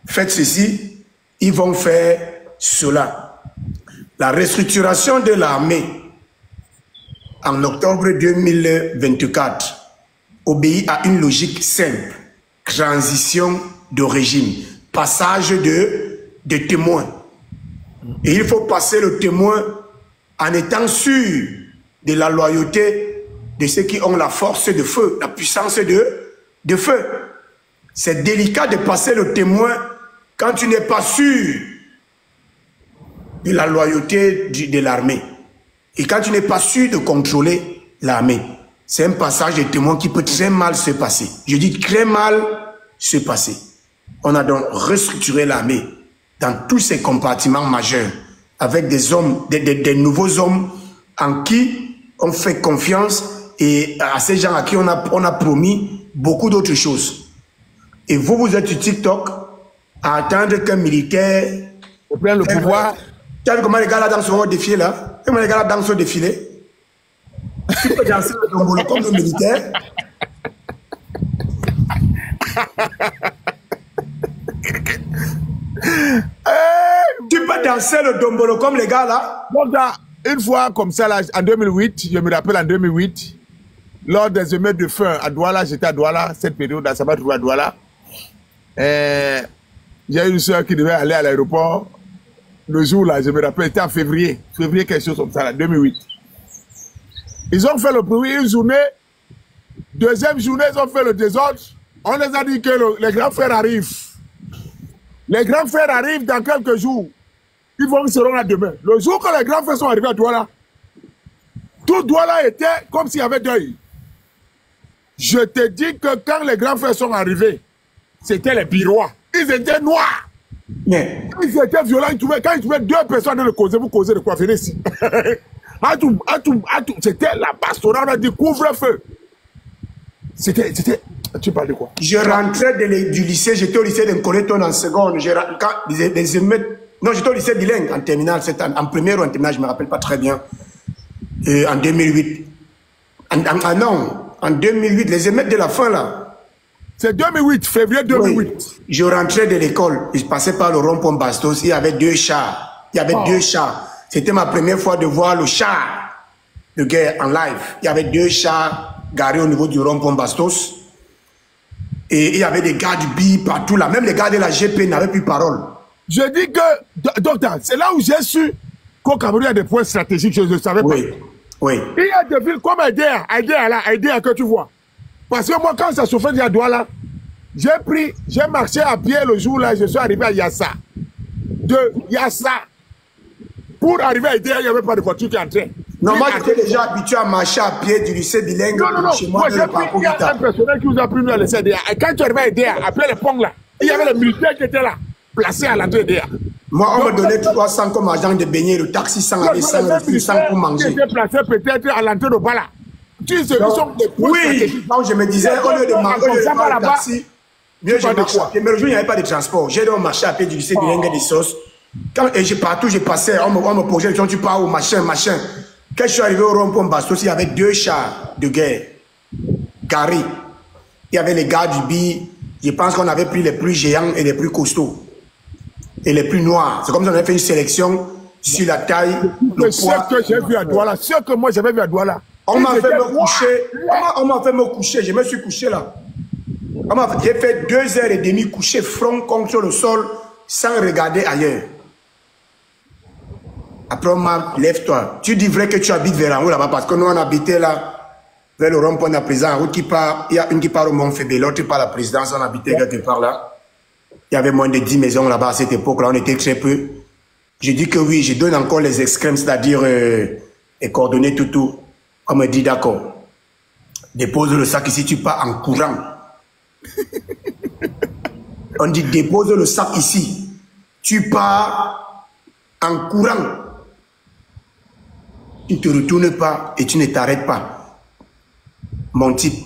faites ceci, ils vont faire cela. La restructuration de l'armée en octobre 2024 obéit à une logique simple. Transition de régime. Passage de témoins. Et il faut passer le témoin en étant sûr de la loyauté de ceux qui ont la force de feu, la puissance de feu. C'est délicat de passer le témoin quand tu n'es pas sûr de la loyauté de l'armée. Et quand tu n'es pas sûr de contrôler l'armée. C'est un passage de témoin qui peut très mal se passer. Je dis très mal se passer. On a donc restructuré l'armée dans tous ses compartiments majeurs avec des hommes, des nouveaux hommes en qui on fait confiance et à ces gens à qui on a promis beaucoup d'autres choses. Et vous êtes sur TikTok à attendre qu'un militaire prenne le pouvoir. Tu as vu comment les gars là dansent au défilé là? Comment les gars là dansent au défilé? Tu peux danser le dombolo comme le militaire. Tu peux danser le dombolo comme les gars là. Donc, une fois comme ça, là, en 2008, je me rappelle en 2008, lors des émeutes de faim à Douala, j'étais à Douala, cette période, ça m'a trouvé à Douala. J'ai une soeur qui devait aller à l'aéroport. Le jour là, je me rappelle, c'était en février quelque chose comme ça, là, 2008. Ils ont fait le premier une journée. Deuxième journée, ils ont fait le désordre. On les a dit que les grands frères arrivent. Les grands frères arrivent dans quelques jours. Ils seront là demain. Le jour que les grands frères sont arrivés à Douala, tout Douala était comme s'il y avait deuil. Je te dis que quand les grands frères sont arrivés, c'était les Birois. Ils étaient noirs. Mais ils étaient violents. Quand ils trouvaient deux personnes de le causer, vous causez de quoi? Venez ici. C'était la pastorale, on a dit couvre-feu. C'était. Tu parles de quoi? Je rentrais du lycée, j'étais au lycée d'Incoreton en seconde. Non, j'étais au lycée bilingue en terminale, en première ou en terminale, je ne me rappelle pas très bien. En 2008. En 2008, les émeutes de la fin là. C'est 2008, février 2008. Oui. Je rentrais de l'école, je passais par le rond-point Bastos, il y avait deux chars. Deux chars. C'était ma première fois de voir le char de guerre en live. Il y avait deux chars garés au niveau du rond-point Bastos. Et il y avait des gars du BI partout là. Même les gars de la GP n'avaient plus parole. Je dis que, docteur, c'est là où j'ai su qu'au Cameroun, il y a des points stratégiques, je ne savais pas. Oui. Il y a des villes comme Aidea que tu vois. Parce que moi, quand ça se fait à Douala, j'ai marché à pied le jour là, je suis arrivé à Yassa. De Yassa, pour arriver à Aidea, il n'y avait pas de voiture qui entrait. Non, moi j'étais déjà habitué à marcher à pied du lycée bilingue. Non. Chez moi, j'ai pris un personnel qui nous a pris nous à laisser Aidea. Et quand tu arrives à Aidea, après les ponts là, il y avait les militaires qui étaient là, placés à l'entrée d'Aidea. Moi, on me donnait 300 comme argent de baigner, le taxi 100 aller 100 pour manger. Ils étaient placés peut-être à l'entrée de Bala. Ils sont des oui, donc je me disais, au lieu de manger le taxi, mieux je marche à pied. Mais le jour, il n'y avait pas de transport. J'ai donc marché à pied du lycée bilingue des sauces. Et partout, je passais, on me posait la question, tu pars où, machin. Quand je suis arrivé au rond-point Bastos, il y avait deux chars de guerre garés. Il y avait les gars du BI. Je pense qu'on avait pris les plus géants et les plus costauds. Et les plus noirs. C'est comme si on avait fait une sélection sur la taille, le poids. Ce que j'ai vu à Douala, ce que moi j'avais vu à Douala. On m'a fait me coucher. On m'a fait me coucher. Je me suis couché là. J'ai fait 2h30 couché front contre le sol sans regarder ailleurs. Après, on m'a lève-toi. Tu dis vrai que tu habites vers en haut là-bas parce que nous, on habitait là, vers le rond-point de la présidence. En route qui part, il y a une qui part au Mont-Fébé, l'autre qui part à la présidence. On habitait quelque part là. Il y avait moins de 10 maisons là-bas à cette époque-là. On était très peu. Je dis que oui, je donne encore les excrèmes, c'est-à-dire les coordonnées, tout. On me dit d'accord. Dépose le sac ici, tu pars en courant. On dit dépose le sac ici. Tu pars en courant. Tu ne te retournes pas et tu ne t'arrêtes pas. Mon type.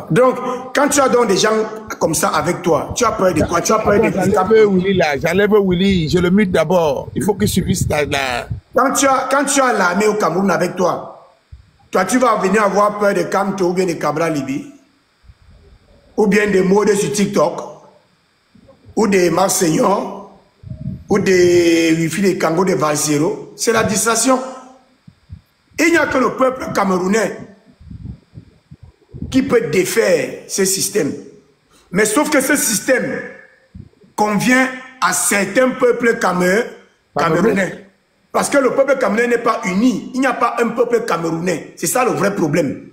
Donc, quand tu as donc des gens comme ça avec toi, tu as peur de quoi? Tu as peur de J'enlève Willy, je le mute d'abord. Il faut qu'il subisse la... Quand tu as l'armée au Cameroun avec toi, tu vas venir avoir peur de Kamto ou bien de Cabral Libi, ou bien des modes sur TikTok, ou des Marseillons, ou des Wifi de Kango de Valsero. C'est la distraction. Il n'y a que le peuple camerounais qui peut défaire ce système. Mais sauf que ce système convient à certains peuples camerounais. Parce que le peuple camerounais n'est pas uni. Il n'y a pas un peuple camerounais. C'est ça le vrai problème.